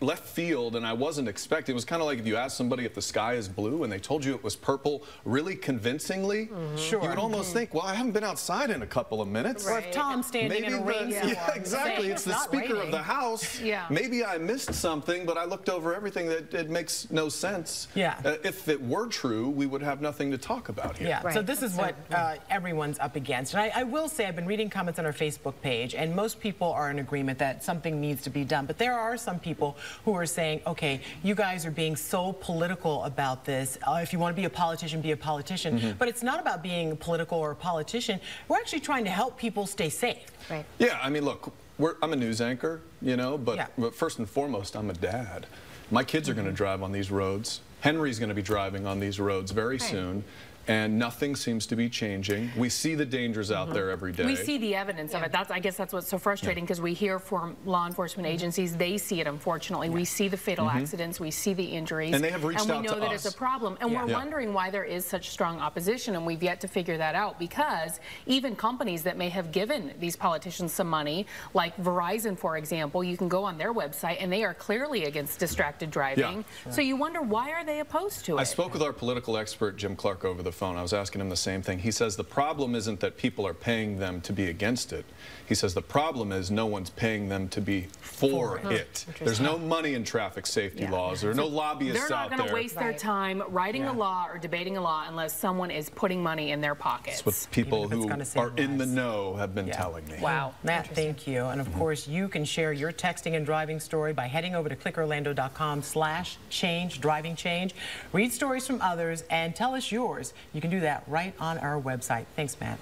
left field, and I wasn't expecting. It was kind of like if you asked somebody if the sky is blue and they told you it was purple really convincingly, you would almost think, well, I haven't been outside in a couple of minutes. Or if Tom's standing in a rainstorm. Yeah, exactly. It's the Speaker of the House. Maybe I missed something, but I looked over everything that it makes no sense. If it were true, we would have nothing to talk about here. So this is what everyone's up against. And I will say I've been reading comments on our Facebook page, and most people are in agreement that something needs to be done. But there are some people who are saying, okay, you guys are being so political about this. If you want to be a politician, be a politician. But it's not about being political or a politician. We're actually trying to help people stay safe. Yeah, I mean, look, I'm a news anchor, you know, but first and foremost, I'm a dad. My kids are going to drive on these roads. Henry's going to be driving on these roads very soon. And nothing seems to be changing. We see the dangers out there every day. We see the evidence of it. I guess that's what's so frustrating, because we hear from law enforcement agencies, they see it, unfortunately. We see the fatal accidents, we see the injuries. And they have reached out to us. And we know that it's a problem. And we're wondering why there is such strong opposition, and we've yet to figure that out, because even companies that may have given these politicians some money, like Verizon, for example, you can go on their website, and they are clearly against distracted driving. So you wonder, why are they opposed to it? I spoke with our political expert, Jim Clark, over the phone. I was asking him the same thing. He says the problem isn't that people are paying them to be against it. He says the problem is no one's paying them to be for it. There's no money in traffic safety laws. There are no lobbyists out there. They're not going to waste their time writing a law or debating a law unless someone is putting money in their pockets. That's what people who are in the know have been telling me. Wow. Matt, thank you. And of course, you can share your texting and driving story by heading over to clickorlando.com/change, driving change. Read stories from others and tell us yours. You can do that right on our website. Thanks, Matt.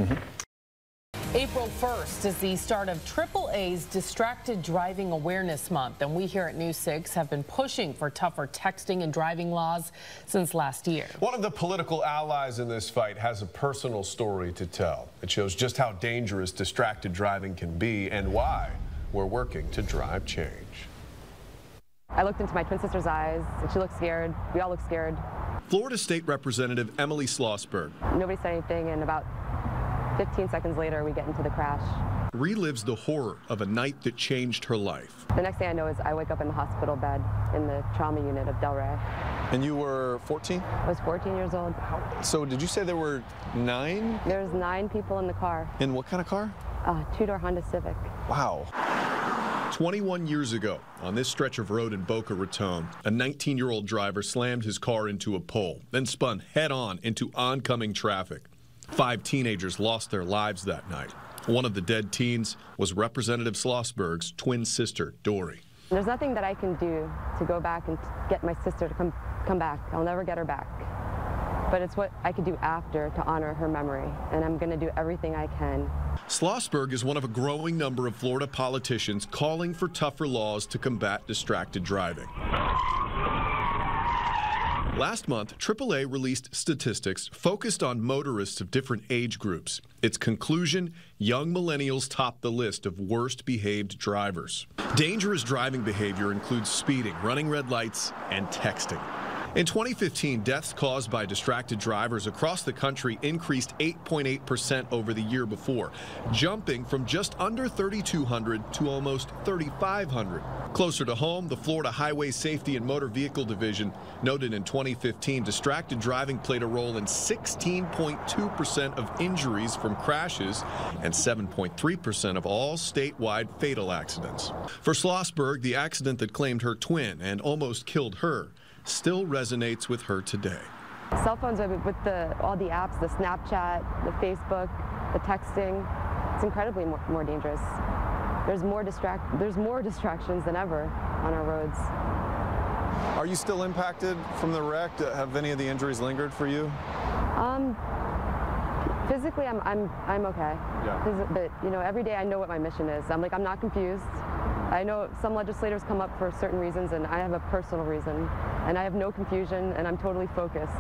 April 1st is the start of AAA's Distracted Driving Awareness Month, and we here at News 6 have been pushing for tougher texting and driving laws since last year. One of the political allies in this fight has a personal story to tell. It shows just how dangerous distracted driving can be and why we're working to drive change. I looked into my twin sister's eyes, and she looked scared. We all looked scared. Florida State Representative Emily Schlossberg. Nobody said anything, and about 15 seconds later, we get into the crash. Relives the horror of a night that changed her life. The next thing I know is I wake up in the hospital bed in the trauma unit of Delray. And you were 14? I was 14 years old. So did you say there were 9? There was 9 people in the car. In what kind of car? Two-door Honda Civic. Wow. 21 years ago, on this stretch of road in Boca Raton, a 19-year-old driver slammed his car into a pole, then spun head-on into oncoming traffic. 5 teenagers lost their lives that night. One of the dead teens was Representative Schlossberg's twin sister, Dory. There's nothing that I can do to go back and get my sister to come back. I'll never get her back. But it's what I could do after to honor her memory, and I'm going to do everything I can. Schlossberg is one of a growing number of Florida politicians calling for tougher laws to combat distracted driving. Last month, AAA released statistics focused on motorists of different age groups. Its conclusion, young millennials top the list of worst behaved drivers. Dangerous driving behavior includes speeding, running red lights, and texting. In 2015, deaths caused by distracted drivers across the country increased 8.8% over the year before, jumping from just under 3,200 to almost 3,500. Closer to home, the Florida Highway Safety and Motor Vehicle Division noted in 2015 distracted driving played a role in 16.2% of injuries from crashes and 7.3% of all statewide fatal accidents. For Schlossberg, the accident that claimed her twin and almost killed her still resonates with her today. Cell phones, with all the apps, the Snapchat, the Facebook, the texting, it's incredibly more dangerous. There's more distractions than ever on our roads. Are you still impacted from the wreck? Have any of the injuries lingered for you? Physically, I'm okay. Yeah. But you know, every day I know what my mission is. I'm not confused. I know some legislators come up for certain reasons, and I have a personal reason, and I have no confusion, and I'm totally focused.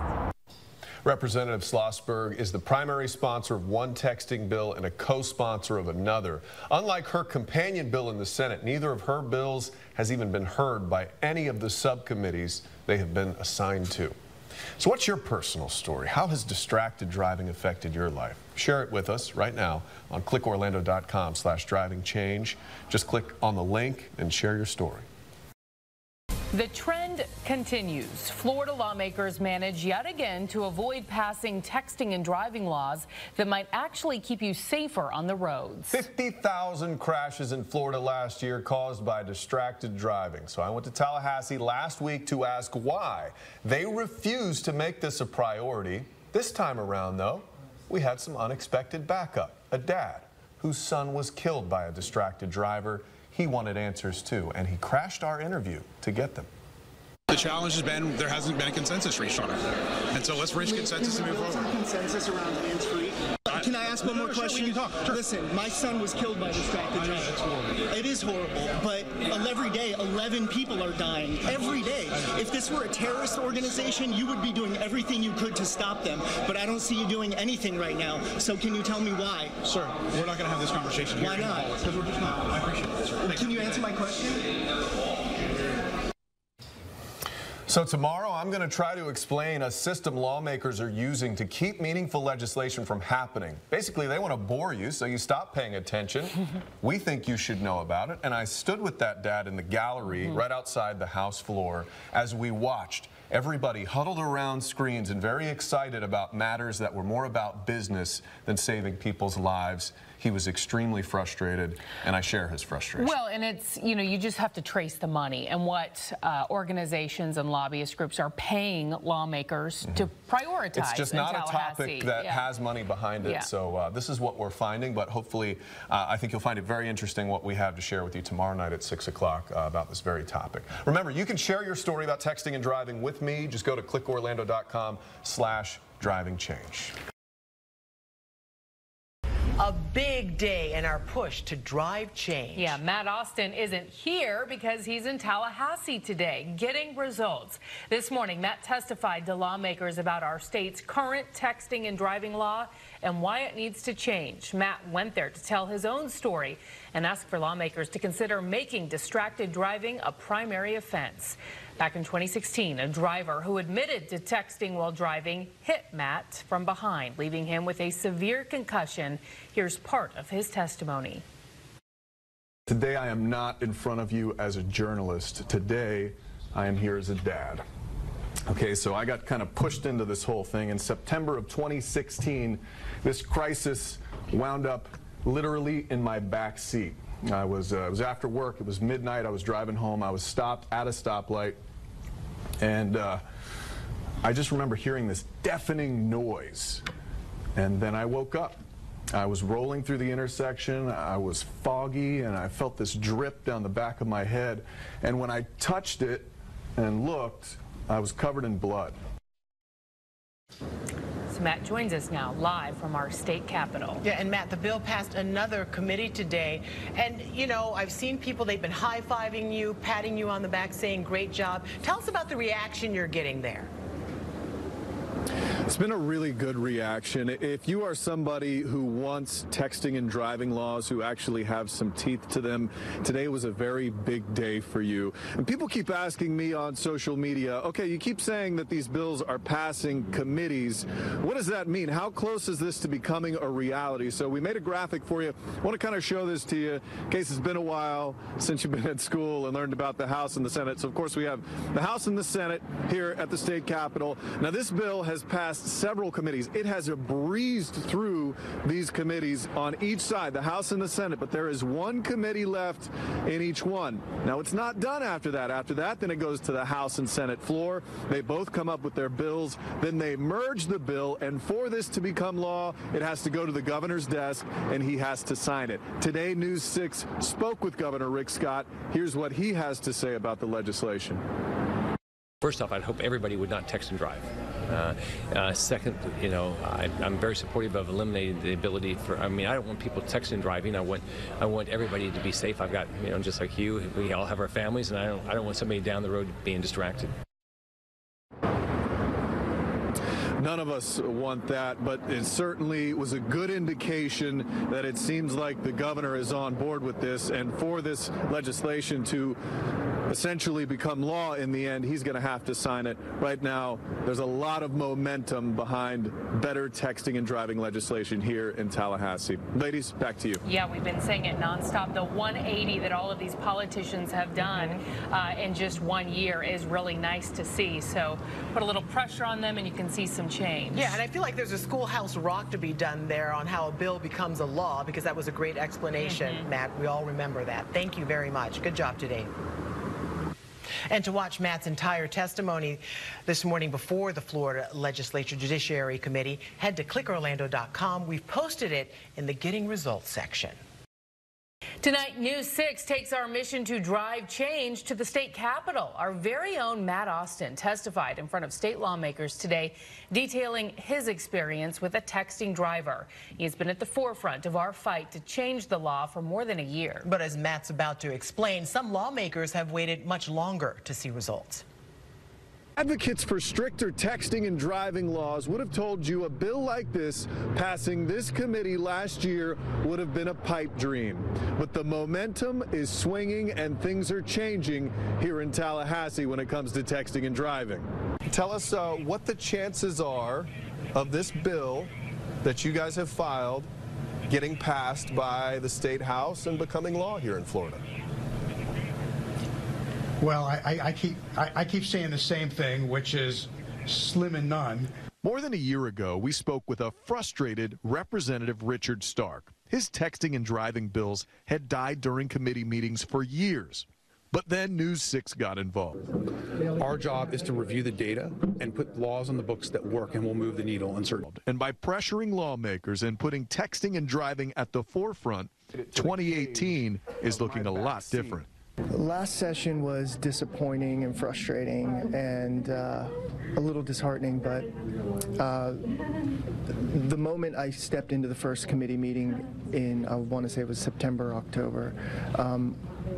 Representative Schlossberg is the primary sponsor of one texting bill and a co-sponsor of another. Unlike her companion bill in the Senate, neither of her bills has even been heard by any of the subcommittees they have been assigned to. So what's your personal story? How has distracted driving affected your life? Share it with us right now on clickorlando.com/drivingchange. Just click on the link and share your story. The trend continues. Florida lawmakers manage yet again to avoid passing texting and driving laws that might actually keep you safer on the roads. 50,000 crashes in Florida last year caused by distracted driving. So I went to Tallahassee last week to ask why they refused to make this a priority. This time around, though, we had some unexpected backup. A dad whose son was killed by a distracted driver. He wanted answers too, and he crashed our interview to get them. The challenge has been there hasn't been a consensus reached on it, and so let's reach consensus and move forward. Consensus around hands-free. Can I ask one more question? Sure. Listen, my son was killed by distracted driving. It is horrible, but every day 11 people are dying. Every day. If this were a terrorist organization, you would be doing everything you could to stop them, but I don't see you doing anything right now. So can you tell me why? Sir, we're not going to have this conversation here. Why not? Because we're just not. I appreciate it, sir. Can you answer my question? So tomorrow I'm going to try to explain a system lawmakers are using to keep meaningful legislation from happening. Basically, they want to bore you so you stop paying attention. We think you should know about it. And I stood with that dad in the gallery right outside the House floor as we watched everybody huddled around screens and very excited about matters that were more about business than saving people's lives. He was extremely frustrated, and I share his frustration. Well, and it's, you know, you just have to trace the money and what organizations and lobbyist groups are paying lawmakers to prioritize. It's just not a topic that has money behind it. So this is what we're finding, but hopefully I think you'll find it very interesting what we have to share with you tomorrow night at 6 o'clock about this very topic. Remember, you can share your story about texting and driving with me. Just go to clickorlando.com/drivingchange. A big day in our push to drive change. Yeah, Matt Austin isn't here because he's in Tallahassee today getting results. This morning, Matt testified to lawmakers about our state's current texting and driving law and why it needs to change. Matt went there to tell his own story and ask for lawmakers to consider making distracted driving a primary offense. Back in 2016, a driver who admitted to texting while driving hit Matt from behind, leaving him with a severe concussion. Here's part of his testimony. Today, I am not in front of you as a journalist. Today, I am here as a dad. Okay, so I got kind of pushed into this whole thing. In September of 2016, this crisis wound up literally in my back seat. It was after work. It was midnight. I was driving home. I was stopped at a stoplight. And I just remember hearing this deafening noise. And then I woke up. I was rolling through the intersection. I was foggy, and I felt this drip down the back of my head. And when I touched it and looked, I was covered in blood. So Matt joins us now live from our state capitol. Yeah, and Matt, the bill passed another committee today. And, you know, I've seen people, they've been high-fiving you, patting you on the back, saying great job. Tell us about the reaction you're getting there. It's been a really good reaction. If you are somebody who wants texting and driving laws who actually have some teeth to them, today was a very big day for you. And people keep asking me on social media, okay, you keep saying that these bills are passing committees. What does that mean? How close is this to becoming a reality? So we made a graphic for you. I want to kind of show this to you in case it's been a while since you've been at school and learned about the House and the Senate. So, of course, we have the House and the Senate here at the state capitol. Now, this bill has passed several committees. It has breezed through these committees on each side, the House and the Senate, but there is one committee left in each one. Now, it's not done after that. After that, then it goes to the House and Senate floor. They both come up with their bills. Then they merge the bill, and for this to become law, it has to go to the governor's desk, and he has to sign it. Today, News 6 spoke with Governor Rick Scott. Here's what he has to say about the legislation. First off, I'd hope everybody would not text and drive. Second, I'm very supportive of eliminating the ability for, I don't want people texting and driving. I want everybody to be safe. I've got, just like you, we all have our families, and I don't want somebody down the road being distracted. None of us want that, but it certainly was a good indication that it seems like the governor is on board with this, and for this legislation to essentially become law in the end, he's going to have to sign it. Right now, there's a lot of momentum behind better texting and driving legislation here in Tallahassee. Ladies, back to you. Yeah, we've been saying it nonstop. The 180 that all of these politicians have done in just 1 year is really nice to see. So put a little pressure on them and you can see some change. Yeah, and I feel like there's a schoolhouse rock to be done there on how a bill becomes a law, because that was a great explanation, Matt. We all remember that. Thank you very much. Good job today. And to watch Matt's entire testimony this morning before the Florida Legislature Judiciary Committee, head to clickorlando.com. We've posted it in the Getting Results section. Tonight, News 6 takes our mission to drive change to the state capitol. Our very own Matt Austin testified in front of state lawmakers today, detailing his experience with a texting driver. He has been at the forefront of our fight to change the law for more than a year. But as Matt's about to explain, some lawmakers have waited much longer to see results. Advocates for stricter texting and driving laws would have told you a bill like this passing this committee last year would have been a pipe dream. But the momentum is swinging and things are changing here in Tallahassee when it comes to texting and driving. Tell us what the chances are of this bill that you guys have filed getting passed by the State House and becoming law here in Florida. Well, I keep saying the same thing, which is slim and none. More than a year ago, we spoke with a frustrated Representative Richard Stark. His texting and driving bills had died during committee meetings for years. But then News 6 got involved. Our job is to review the data and put laws on the books that work and will move the needle in certain. And by pressuring lawmakers and putting texting and driving at the forefront, 2018 is looking a lot different. Last session was disappointing and frustrating and a little disheartening, but the moment I stepped into the first committee meeting in, I want to say it was September, October,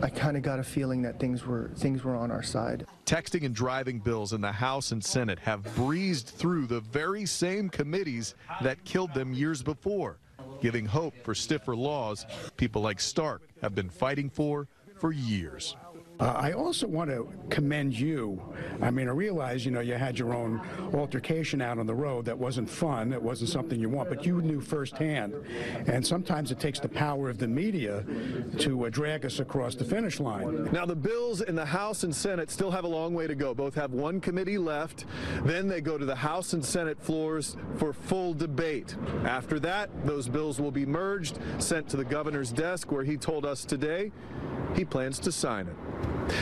I kind of got a feeling that things were on our side. Texting and driving bills in the House and Senate have breezed through the very same committees that killed them years before, giving hope for stiffer laws people like Stark have been fighting for years. I also want to commend you. I realize, you had your own altercation out on the road that wasn't fun. It wasn't something you want, but you knew firsthand. And sometimes it takes the power of the media to drag us across the finish line. Now, the bills in the House and Senate still have a long way to go. Both have one committee left. Then they go to the House and Senate floors for full debate. After that, those bills will be merged, sent to the governor's desk, where he told us today he plans to sign it.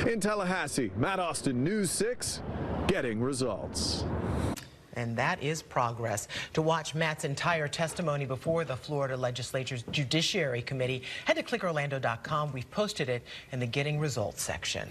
In Tallahassee, Matt Austin, News 6, Getting Results. And that is progress. To watch Matt's entire testimony before the Florida Legislature's Judiciary Committee, head to clickorlando.com. We've posted it in the Getting Results section.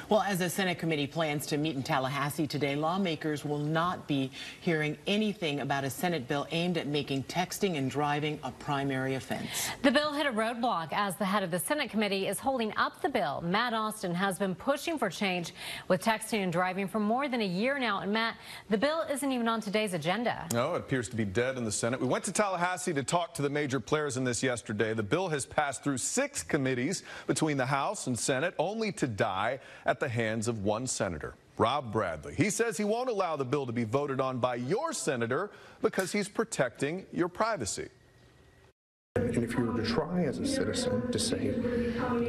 Well, as the Senate committee plans to meet in Tallahassee today, lawmakers will not be hearing anything about a Senate bill aimed at making texting and driving a primary offense. The bill hit a roadblock as the head of the Senate committee is holding up the bill. Matt Austin has been pushing for change with texting and driving for more than a year now. And Matt, the bill isn't even on today's agenda. No, it appears to be dead in the Senate. We went to Tallahassee to talk to the major players in this yesterday. The bill has passed through 6 committees between the House and Senate, only to die at the hands of one senator, Rob Bradley. He says he won't allow the bill to be voted on by your senator because he's protecting your privacy. And if you were to try as a citizen to say,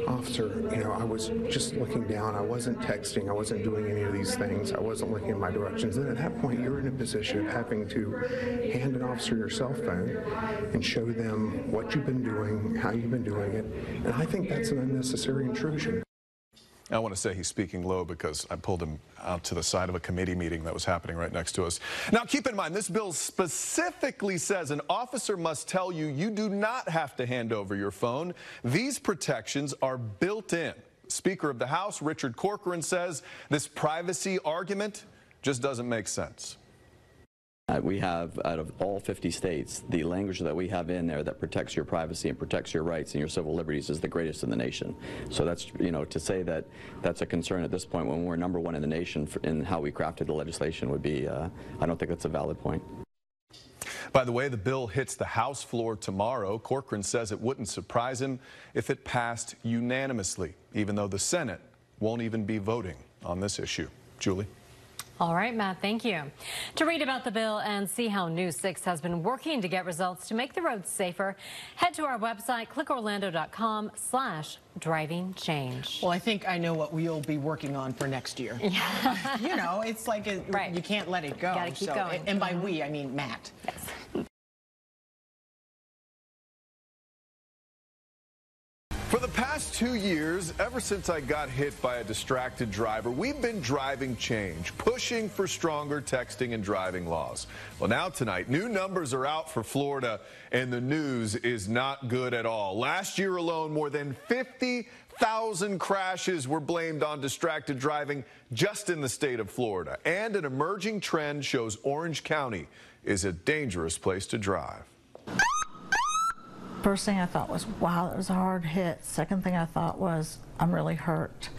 officer, I was just looking down, I wasn't texting, I wasn't doing any of these things, I wasn't looking in my directions, then at that point you're in a position of having to hand an officer your cell phone and show them what you've been doing, how you've been doing it, and I think that's an unnecessary intrusion. I want to say he's speaking low because I pulled him out to the side of a committee meeting that was happening right next to us. Now, keep in mind, this bill specifically says an officer must tell you you do not have to hand over your phone. These protections are built in. Speaker of the House, Richard Corcoran, says this privacy argument just doesn't make sense. We have, out of all 50 states, the language that we have in there that protects your privacy and protects your rights and your civil liberties is the greatest in the nation. So that's, to say that that's a concern at this point when we're #1 in the nation in how we crafted the legislation would be, I don't think that's a valid point. By the way, the bill hits the House floor tomorrow. Corcoran says it wouldn't surprise him if it passed unanimously, even though the Senate won't even be voting on this issue. Julie? All right, Matt, thank you. To read about the bill and see how News 6 has been working to get results to make the roads safer, head to our website, clickorlando.com/driving change. Well, I think I know what we'll be working on for next year. Yeah. It's like right. You can't let it go. Gotta keep going. And by we, I mean Matt. Yes. For the past 2 years, ever since I got hit by a distracted driver, we've been driving change, pushing for stronger texting and driving laws. Well, now tonight, new numbers are out for Florida, and the news is not good at all. Last year alone, more than 50,000 crashes were blamed on distracted driving just in the state of Florida. And an emerging trend shows Orange County is a dangerous place to drive. First thing I thought was, wow, that was a hard hit. Second thing I thought was, I'm really hurt.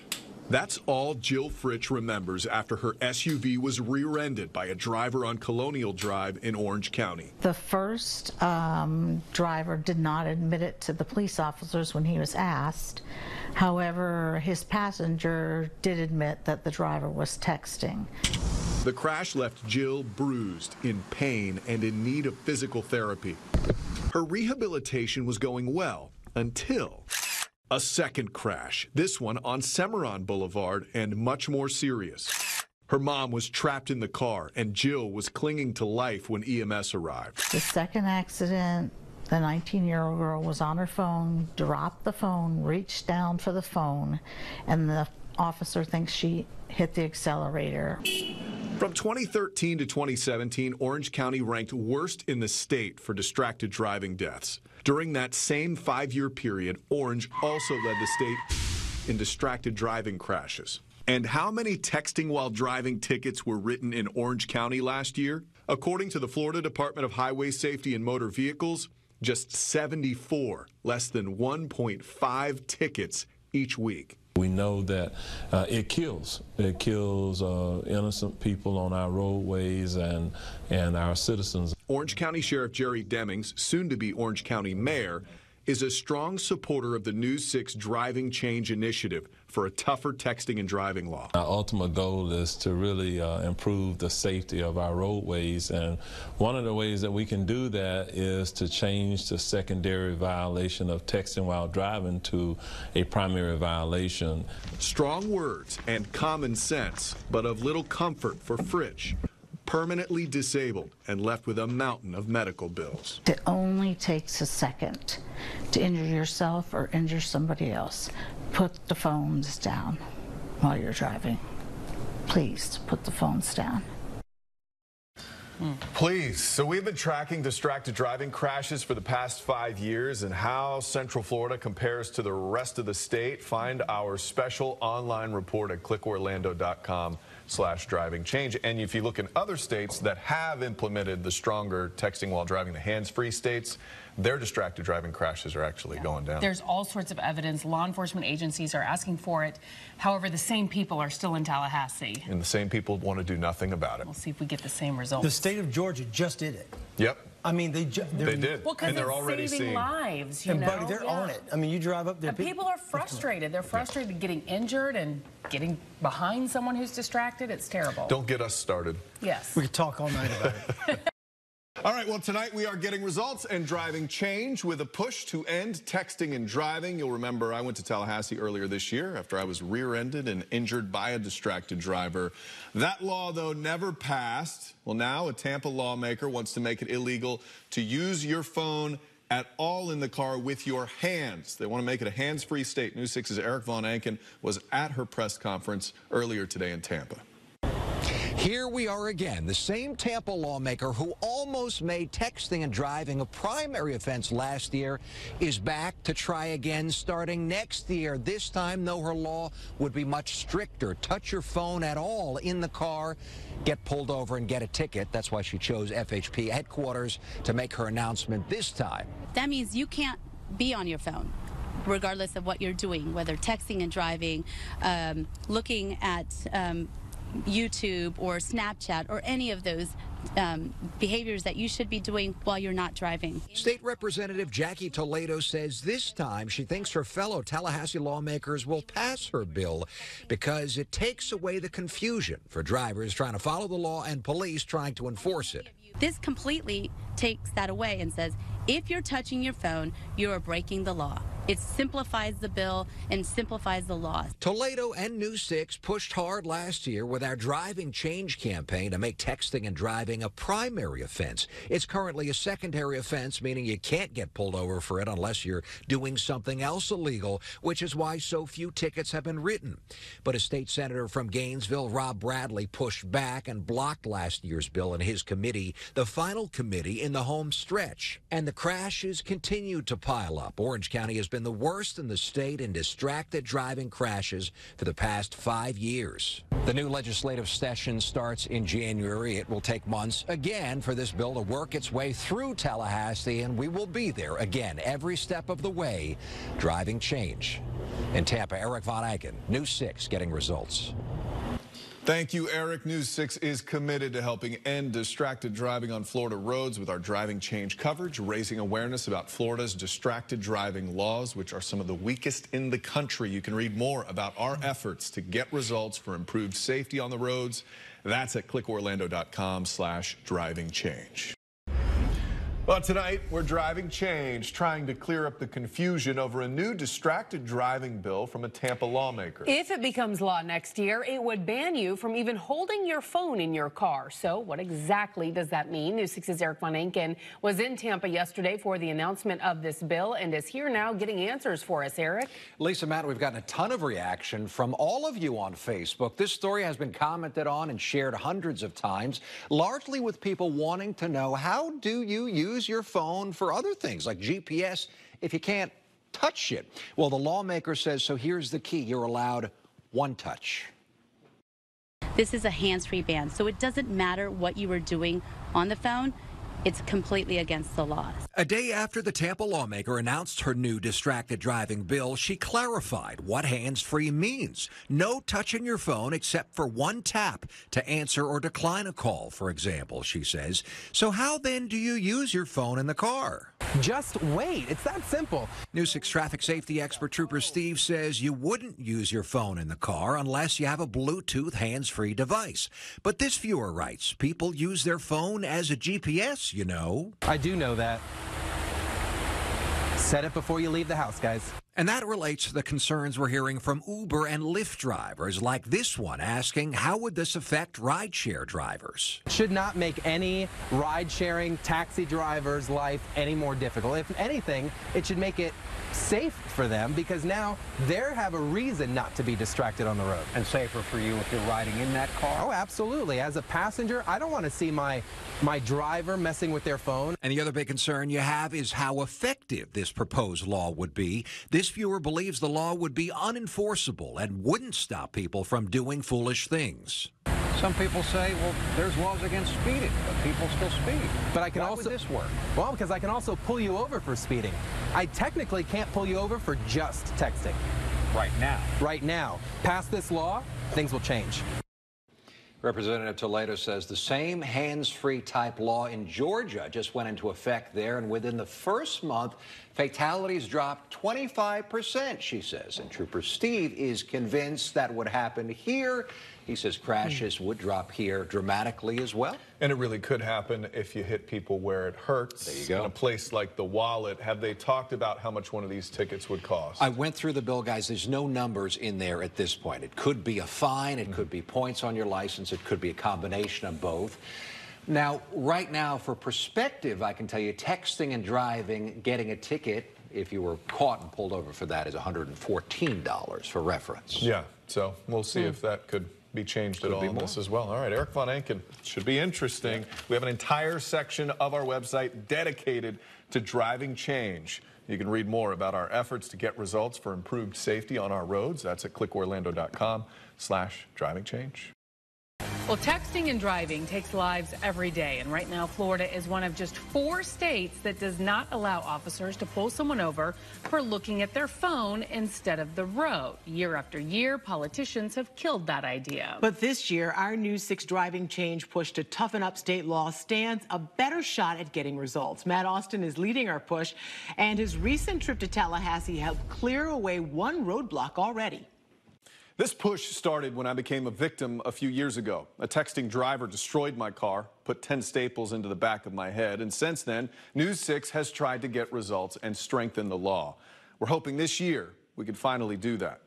That's all Jill Fritsch remembers after her SUV was rear-ended by a driver on Colonial Drive in Orange County. The first driver did not admit it to the police officers when he was asked. However, his passenger did admit that the driver was texting. The crash left Jill bruised, in pain, and in need of physical therapy. Her rehabilitation was going well until a second crash, this one on Cimarron Boulevard, and much more serious. Her mom was trapped in the car, and Jill was clinging to life when EMS arrived. The second accident, the 19-year-old girl was on her phone, dropped the phone, reached down for the phone, and the officer thinks she hit the accelerator. From 2013 to 2017, Orange County ranked worst in the state for distracted driving deaths. During that same 5-year period, Orange also led the state in distracted driving crashes. And how many texting while driving tickets were written in Orange County last year? According to the Florida Department of Highway Safety and Motor Vehicles, just 74, less than 1.5 tickets each week. We know that it kills. It kills innocent people on our roadways and our citizens. Orange County Sheriff Jerry Demings, soon to be Orange County Mayor, is a strong supporter of the News 6 Driving Change Initiative for a tougher texting and driving law. Our ultimate goal is to really improve the safety of our roadways, and one of the ways that we can do that is to change the secondary violation of texting while driving to a primary violation. Strong words and common sense, but of little comfort for Fritsch, permanently disabled and left with a mountain of medical bills. It only takes a second to injure yourself or injure somebody else. Put the phones down while you're driving. Please put the phones down. Please. So we've been tracking distracted driving crashes for the past 5 years and how Central Florida compares to the rest of the state. Find our special online report at clickorlando.com/driving change. And if you look in other states that have implemented the stronger texting while driving, the hands-free states, their distracted driving crashes are actually going down. There's all sorts of evidence. Law enforcement agencies are asking for it. However, the same people are still in Tallahassee. And the same people want to do nothing about it. We'll see if we get the same results. The state of Georgia just did it. Yep. I mean, they did. Well, because they're already saving lives, you and know? buddy, they're on it. I mean, you drive up there. And people are frustrated. They're frustrated getting injured and getting behind someone who's distracted. It's terrible. Don't get us started. Yes. We could talk all night about it. All right, well, tonight we are getting results and driving change with a push to end texting and driving. You'll remember I went to Tallahassee earlier this year after I was rear-ended and injured by a distracted driver. That law, though, never passed. Well, now a Tampa lawmaker wants to make it illegal to use your phone at all in the car with your hands. They want to make it a hands-free state. News 6's Eric Von Anken was at her press conference earlier today in Tampa. Here we are again. The same Tampa lawmaker who almost made texting and driving a primary offense last year is back to try again starting next year. This time, though, her law would be much stricter. Touch your phone at all in the car, get pulled over and get a ticket. That's why she chose FHP headquarters to make her announcement this time. That means you can't be on your phone, regardless of what you're doing, whether texting and driving, looking at YouTube or Snapchat or any of those behaviors that you should be doing while you're not driving. State Representative Jackie Toledo says this time she thinks her fellow Tallahassee lawmakers will pass her bill because it takes away the confusion for drivers trying to follow the law and police trying to enforce it. This completely takes that away and says, if you're touching your phone, you are breaking the law. It simplifies the bill and simplifies the law. Toledo and News 6 pushed hard last year with our Driving Change campaign to make texting and driving a primary offense. It's currently a secondary offense, meaning you can't get pulled over for it unless you're doing something else illegal, which is why so few tickets have been written. But a state senator from Gainesville, Rob Bradley, pushed back and blocked last year's bill in his committee, the final committee in the home stretch. And the crashes continue to pile up. Orange County has been the worst in the state in distracted driving crashes for the past 5 years. The new legislative session starts in January. It will take months again for this bill to work its way through Tallahassee, and we will be there again every step of the way, driving change. In Tampa, Eric Von Anken, News 6, getting results. Thank you, Eric. News 6 is committed to helping end distracted driving on Florida roads with our Driving Change coverage, raising awareness about Florida's distracted driving laws, which are some of the weakest in the country. You can read more about our efforts to get results for improved safety on the roads. That's at clickorlando.com/driving change. Well, tonight we're driving change, trying to clear up the confusion over a new distracted driving bill from a Tampa lawmaker. If it becomes law next year, it would ban you from even holding your phone in your car. So what exactly does that mean? News 6's Eric Von Anken was in Tampa yesterday for the announcement of this bill and is here now getting answers for us. Eric? Lisa, Matt, we've gotten a ton of reaction from all of you on Facebook. This story has been commented on and shared hundreds of times, largely with people wanting to know, how do you use your phone for other things like GPS if you can't touch it? Well, the lawmaker says, so here's the key. You're allowed one touch. This is a hands-free ban, so it doesn't matter what you were doing on the phone. It's completely against the law. A day after the Tampa lawmaker announced her new distracted driving bill, she clarified what hands-free means. No touching your phone except for one tap to answer or decline a call, for example, she says. So how then do you use your phone in the car? Just wait. It's that simple. News 6 traffic safety expert Trooper Steve says you wouldn't use your phone in the car unless you have a Bluetooth hands-free device. But this viewer writes, people use their phone as a GPS, you know. I do know that. Set it before you leave the house, guys. And that relates to the concerns we're hearing from Uber and Lyft drivers, like this one asking, how would this affect rideshare drivers? Should not make any ride-sharing taxi driver's life any more difficult. If anything, it should make it safe for them, because now they have a reason not to be distracted on the road. And safer for you if you're riding in that car? Oh, absolutely. As a passenger, I don't want to see my driver messing with their phone. And the other big concern you have is how effective this proposed law would be. This viewer believes the law would be unenforceable and wouldn't stop people from doing foolish things. Some people say, well, there's laws against speeding, but people still speed. But I can Why also would this work? Well, because I can also pull you over for speeding. I technically can't pull you over for just texting. Right now. Right now. Past this law, things will change. Representative Toledo says the same hands-free type law in Georgia just went into effect there, and within the first month, fatalities dropped 25%, she says. And Trooper Steve is convinced that would happen here. He says crashes would drop here dramatically as well. And it really could happen if you hit people where it hurts. There you go. In a place like the Wallet, have they talked about how much one of these tickets would cost? I went through the bill, guys. There's no numbers in there at this point. It could be a fine. It could be points on your license. It could be a combination of both. Now, right now, for perspective, I can tell you texting and driving, getting a ticket, if you were caught and pulled over for that, is $114 for reference. Yeah, so we'll see if that could be changed at all in this as well. All right, Eric Von Anken, should be interesting. We have an entire section of our website dedicated to driving change. You can read more about our efforts to get results for improved safety on our roads. That's at clickorlando.com/drivingchange. Well, texting and driving takes lives every day, and right now Florida is one of just 4 states that does not allow officers to pull someone over for looking at their phone instead of the road. Year after year, politicians have killed that idea. But this year, our News 6 driving change push to toughen up state law stands a better shot at getting results. Matt Austin is leading our push, and his recent trip to Tallahassee helped clear away one roadblock already. This push started when I became a victim a few years ago. A texting driver destroyed my car, put 10 staples into the back of my head, and since then, News 6 has tried to get results and strengthen the law. We're hoping this year we can finally do that.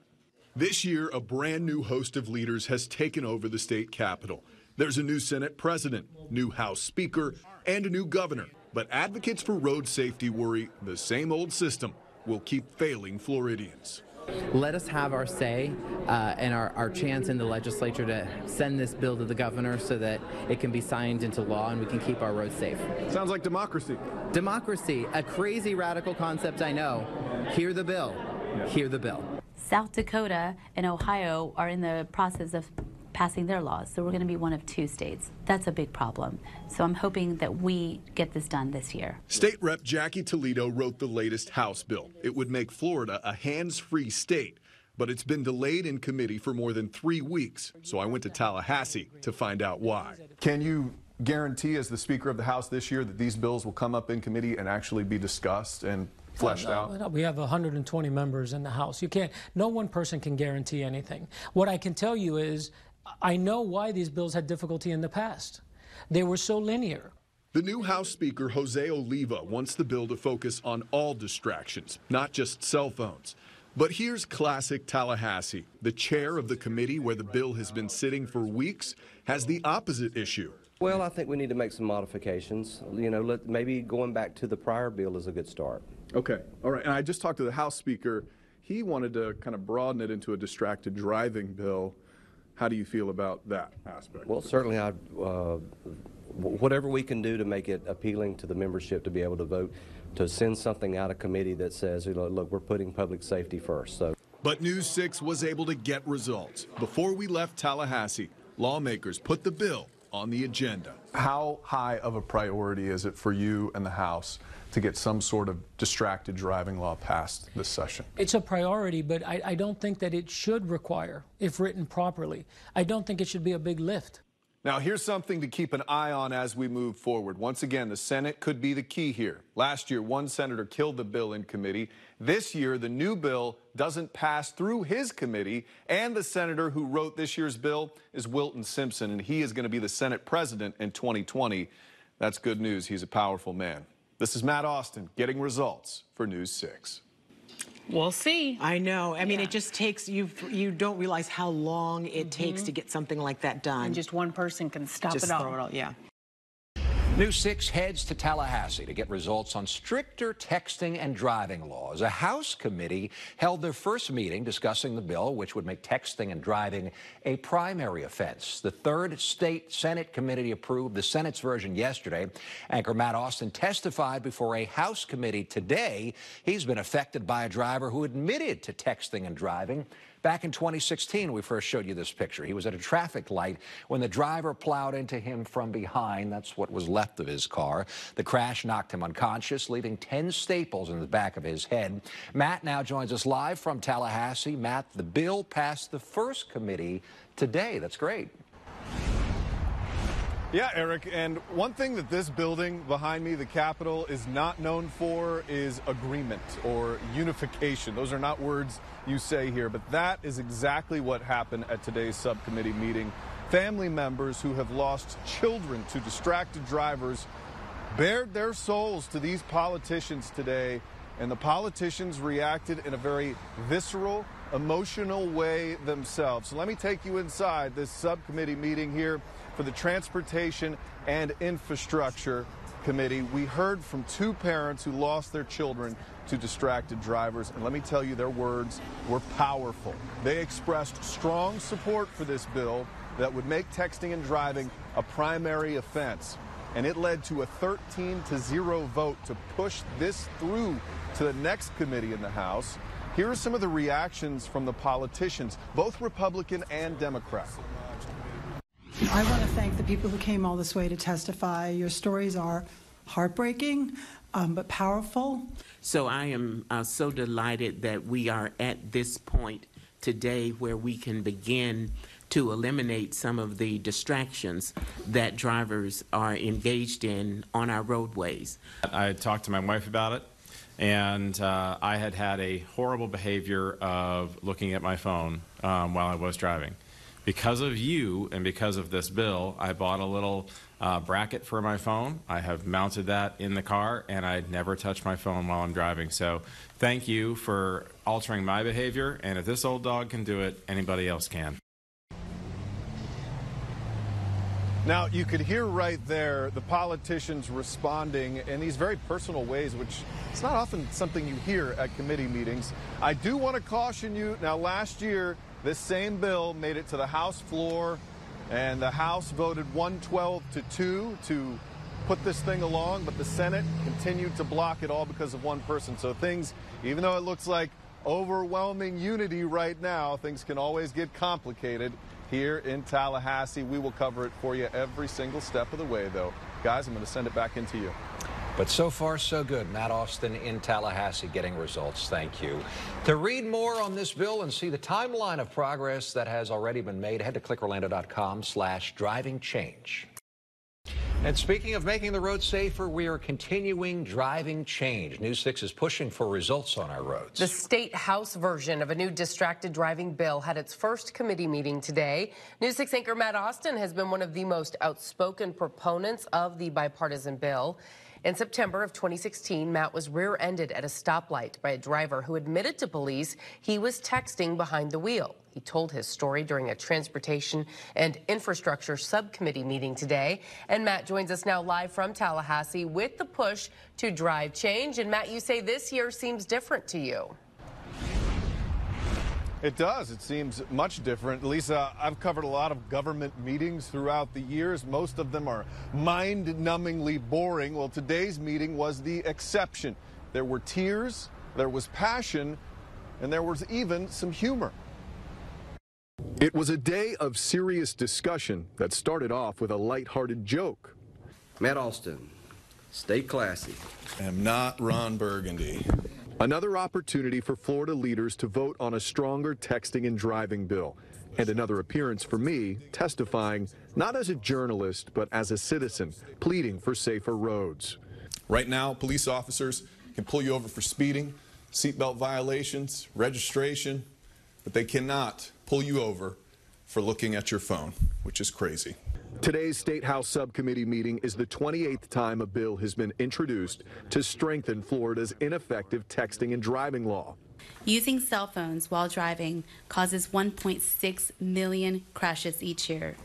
This year, a brand new host of leaders has taken over the state capitol. There's a new Senate president, new House Speaker, and a new governor. But advocates for road safety worry the same old system will keep failing Floridians. Let us have our say and our chance in the legislature to send this bill to the governor so that it can be signed into law and we can keep our roads safe. Sounds like democracy. Democracy, a crazy radical concept, I know. Hear the bill. Hear the bill. South Dakota and Ohio are in the process of passing their laws, so we're going to be one of 2 states. That's a big problem. So I'm hoping that we get this done this year. State Rep Jackie Toledo wrote the latest House bill. It would make Florida a hands-free state, but it's been delayed in committee for more than 3 weeks. So I went to Tallahassee to find out why. Can you guarantee, as the Speaker of the House this year, that these bills will come up in committee and actually be discussed and fleshed out? We have 120 members in the House. No one person can guarantee anything. What I can tell you is I know why these bills had difficulty in the past. They were so linear. The new House Speaker, Jose Oliva, wants the bill to focus on all distractions, not just cell phones. But here's classic Tallahassee. The chair of the committee where the bill has been sitting for weeks has the opposite issue. Well, I think we need to make some modifications. You know, maybe going back to the prior bill is a good start. Okay, all right. And I just talked to the House Speaker. He wanted to kind of broaden it into a distracted driving bill. How do you feel about that aspect? Well, certainly, whatever we can do to make it appealing to the membership to be able to vote, to send something out of committee that says, look, we're putting public safety first. But News 6 was able to get results. Before we left Tallahassee, lawmakers put the bill on the agenda. How high of a priority is it for you and the House to get some sort of distracted driving law passed this session? It's a priority, but I don't think that it should require, if written properly, I don't think it should be a big lift. Now, here's something to keep an eye on as we move forward. Once again, the Senate could be the key here. Last year, one senator killed the bill in committee. This year, the new bill doesn't pass through his committee, and the senator who wrote this year's bill is Wilton Simpson, and he is going to be the Senate president in 2020. That's good news. He's a powerful man. This is Matt Austin getting results for News 6. We'll see. I know. I mean, it just takes, you don't realize how long it takes to get something like that done. And just one person can stop just it all. throw it all. Yeah. News 6 heads to Tallahassee to get results on stricter texting and driving laws. A House committee held their first meeting discussing the bill, which would make texting and driving a primary offense. The third state Senate committee approved the Senate's version yesterday. Anchor Matt Austin testified before a House committee today. He's been affected by a driver who admitted to texting and driving. Back in 2016, we first showed you this picture. He was at a traffic light when the driver plowed into him from behind. That's what was left of his car. The crash knocked him unconscious, leaving 10 staples in the back of his head. Matt now joins us live from Tallahassee. Matt, the bill passed the first committee today. That's great. Yeah, Eric, and one thing that this building behind me, the Capitol, is not known for is agreement or unification. Those are not words you say here, but that is exactly what happened at today's subcommittee meeting. Family members who have lost children to distracted drivers bared their souls to these politicians today, and the politicians reacted in a very visceral, emotional way themselves. So let me take you inside this subcommittee meeting here for the Transportation and Infrastructure Committee. We heard from two parents who lost their children to distracted drivers, and let me tell you, their words were powerful. They expressed strong support for this bill that would make texting and driving a primary offense, and it led to a 13-0 vote to push this through to the next committee in the House. Here are some of the reactions from the politicians, both Republican and Democrat. I want to thank the people who came all this way to testify. Your stories are heartbreaking, but powerful. So I am so delighted that we are at this point today where we can begin to eliminate some of the distractions that drivers are engaged in on our roadways. I talked to my wife about it, and I had a horrible behavior of looking at my phone while I was driving. Because of you and because of this bill, I bought a little bracket for my phone. I have mounted that in the car, and I never touch my phone while I'm driving. So thank you for altering my behavior, and if this old dog can do it, anybody else can. Now, you could hear right there the politicians responding in these very personal ways, which is not often something you hear at committee meetings. I do want to caution you, now last year, this same bill made it to the House floor, and the House voted 112-2 to put this thing along, but the Senate continued to block it all because of one person. So things, even though it looks like overwhelming unity right now, things can always get complicated here in Tallahassee. We will cover it for you every single step of the way, though. Guys, I'm going to send it back into you. But so far, so good. Matt Austin in Tallahassee getting results. Thank you. To read more on this bill and see the timeline of progress that has already been made, head to clickorlando.com/drivingchange. And speaking of making the road safer, we are continuing driving change. News 6 is pushing for results on our roads. The state House version of a new distracted driving bill had its first committee meeting today. News 6 anchor Matt Austin has been one of the most outspoken proponents of the bipartisan bill. In September of 2016, Matt was rear-ended at a stoplight by a driver who admitted to police he was texting behind the wheel. He told his story during a Transportation and Infrastructure Subcommittee meeting today. And Matt joins us now live from Tallahassee with the push to drive change. And Matt, you say this year seems different to you. It does. It seems much different. Lisa, I've covered a lot of government meetings throughout the years. Most of them are mind-numbingly boring. Well, today's meeting was the exception. There were tears, there was passion, and there was even some humor. It was a day of serious discussion that started off with a lighthearted joke. Matt Austin, stay classy. I'm not Ron Burgundy. Another opportunity for Florida leaders to vote on a stronger texting and driving bill. And another appearance for me, testifying not as a journalist, but as a citizen, pleading for safer roads. Right now, police officers can pull you over for speeding, seatbelt violations, registration, but they cannot pull you over for looking at your phone, which is crazy. Today's State House Subcommittee meeting is the 28th time a bill has been introduced to strengthen Florida's ineffective texting and driving law. Using cell phones while driving causes 1.6 million crashes each year.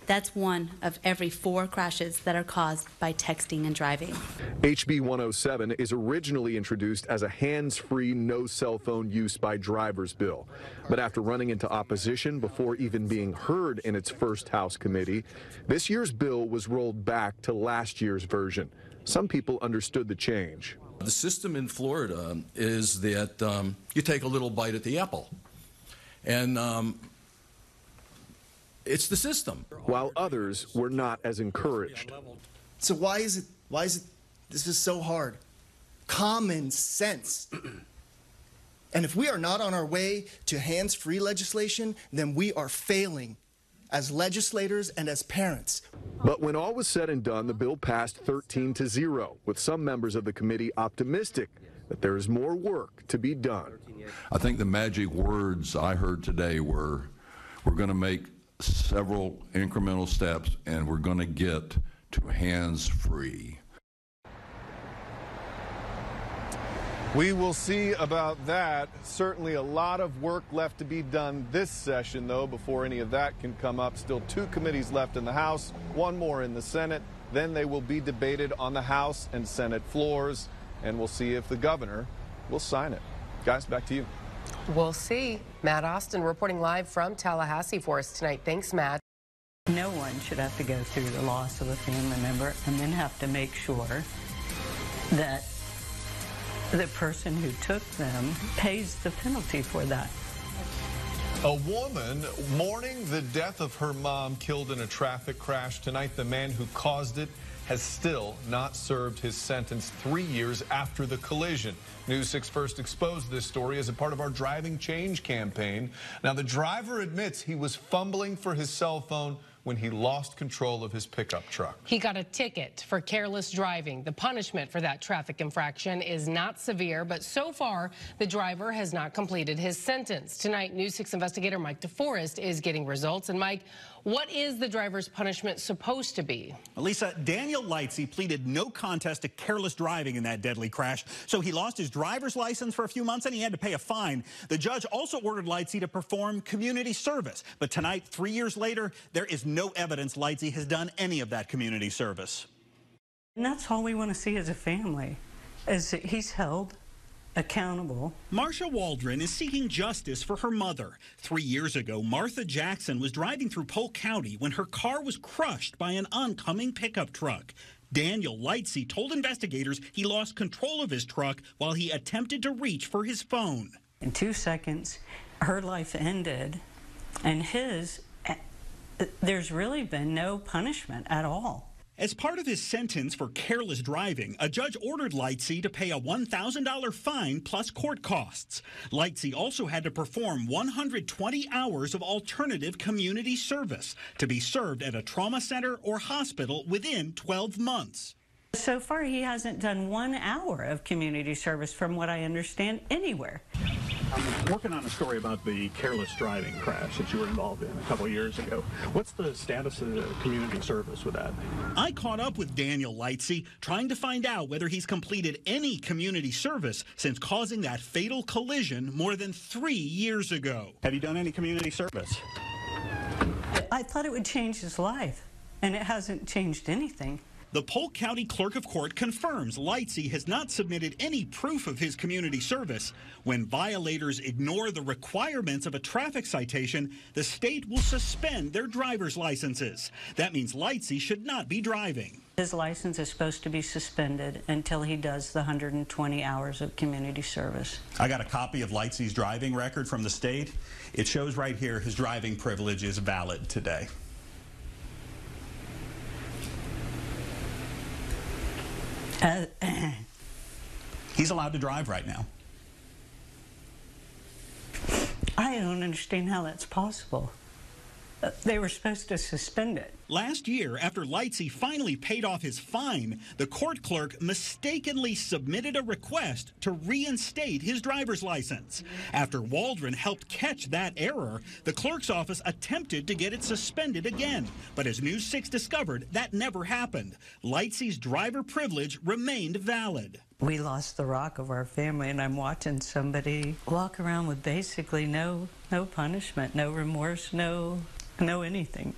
That's 1 of every 4 crashes that are caused by texting and driving. HB 107 is originally introduced as a hands-free, no cell phone use by drivers bill. But after running into opposition before even being heard in its first House committee, this year's bill was rolled back to last year's version. Some people understood the change. The system in Florida is that you take a little bite at the apple. And it's the system. While others were not as encouraged. So why is it this is so hard? Common sense. And if we are not on our way to hands-free legislation, then we are failing as legislators and as parents. But when all was said and done, the bill passed 13-0, with some members of the committee optimistic that there is more work to be done. I think the magic words I heard today were, we're going to make several incremental steps and we're going to get to hands-free. We will see about that. Certainly a lot of work left to be done this session, though, before any of that can come up. Still 2 committees left in the House, 1 more in the Senate. Then they will be debated on the House and Senate floors, and we'll see if the governor will sign it. Guys, back to you. We'll see. Matt Austin reporting live from Tallahassee for us tonight. Thanks, Matt. No one should have to go through the loss of a family member and then have to make sure that the person who took them pays the penalty for that. A woman mourning the death of her mom killed in a traffic crash. Tonight, the man who caused it has still not served his sentence 3 years after the collision. News 6 first exposed this story as a part of our Driving Change campaign. Now, the driver admits he was fumbling for his cell phone when he lost control of his pickup truck. He got a ticket for careless driving. The punishment for that traffic infraction is not severe, but so far, the driver has not completed his sentence. Tonight, News 6 investigator Mike DeForest is getting results. And Mike, what is the driver's punishment supposed to be? Lisa, Daniel Lightsey pleaded no contest to careless driving in that deadly crash, so he lost his driver's license for a few months and he had to pay a fine. The judge also ordered Lightsey to perform community service, but tonight, 3 years later, there is no evidence Lightsey has done any of that community service. And that's all we want to see as a family, is that he's held accountable. Marsha Waldron is seeking justice for her mother. 3 years ago, Martha Jackson was driving through Polk County when her car was crushed by an oncoming pickup truck. Daniel Lightsey told investigators he lost control of his truck while he attempted to reach for his phone. In 2 seconds, her life ended, and there's really been no punishment at all. As part of his sentence for careless driving, a judge ordered Lightsey to pay a $1,000 fine plus court costs. Lightsey also had to perform 120 hours of alternative community service to be served at a trauma center or hospital within 12 months. So far, he hasn't done 1 hour of community service, from what I understand, anywhere. I'm working on a story about the careless driving crash that you were involved in a couple of years ago. What's the status of the community service with that? I caught up with Daniel Lightsey, trying to find out whether he's completed any community service since causing that fatal collision more than 3 years ago. Have you done any community service? I thought it would change his life, and it hasn't changed anything. The Polk County Clerk of Court confirms Lightsey has not submitted any proof of his community service. When violators ignore the requirements of a traffic citation, the state will suspend their driver's licenses. That means Lightsey should not be driving. His license is supposed to be suspended until he does the 120 hours of community service. I got a copy of Lightsey's driving record from the state. It shows right here his driving privilege is valid today. He's allowed to drive right now. I don't understand how that's possible. They were supposed to suspend it. Last year, after Lightsey finally paid off his fine, the court clerk mistakenly submitted a request to reinstate his driver's license. After Waldron helped catch that error, the clerk's office attempted to get it suspended again. But as News 6 discovered, that never happened. Lightsey's driver privilege remained valid. We lost the rock of our family, and I'm watching somebody walk around with basically no punishment, no remorse, no anything.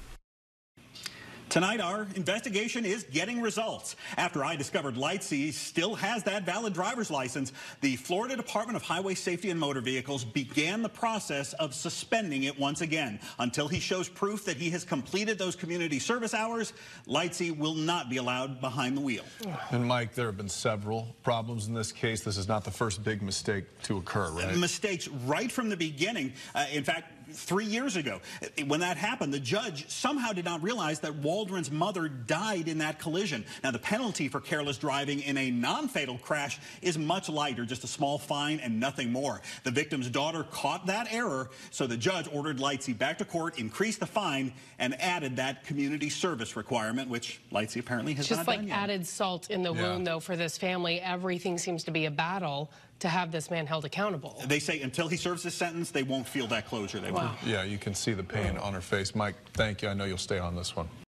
Tonight, our investigation is getting results. After I discovered Lightsey still has that valid driver's license, the Florida Department of Highway Safety and Motor Vehicles began the process of suspending it once again. Until he shows proof that he has completed those community service hours, Lightsey will not be allowed behind the wheel. And Mike, there have been several problems in this case. This is not the first big mistake to occur, right? Mistakes right from the beginning. In fact, 3 years ago, when that happened, the judge somehow did not realize that Waldron's mother died in that collision. Now, the penalty for careless driving in a non-fatal crash is much lighter, just a small fine and nothing more. The victim's daughter caught that error, so the judge ordered Lightsey back to court, increased the fine, and added that community service requirement, which Lightsey apparently has not done yet. Just like added salt in the wound, though, for this family. Everything seems to be a battle to have this man held accountable. They say until he serves his sentence, they won't feel that closure. They won't. Yeah, you can see the pain on her face. Mike, thank you. I know you'll stay on this one.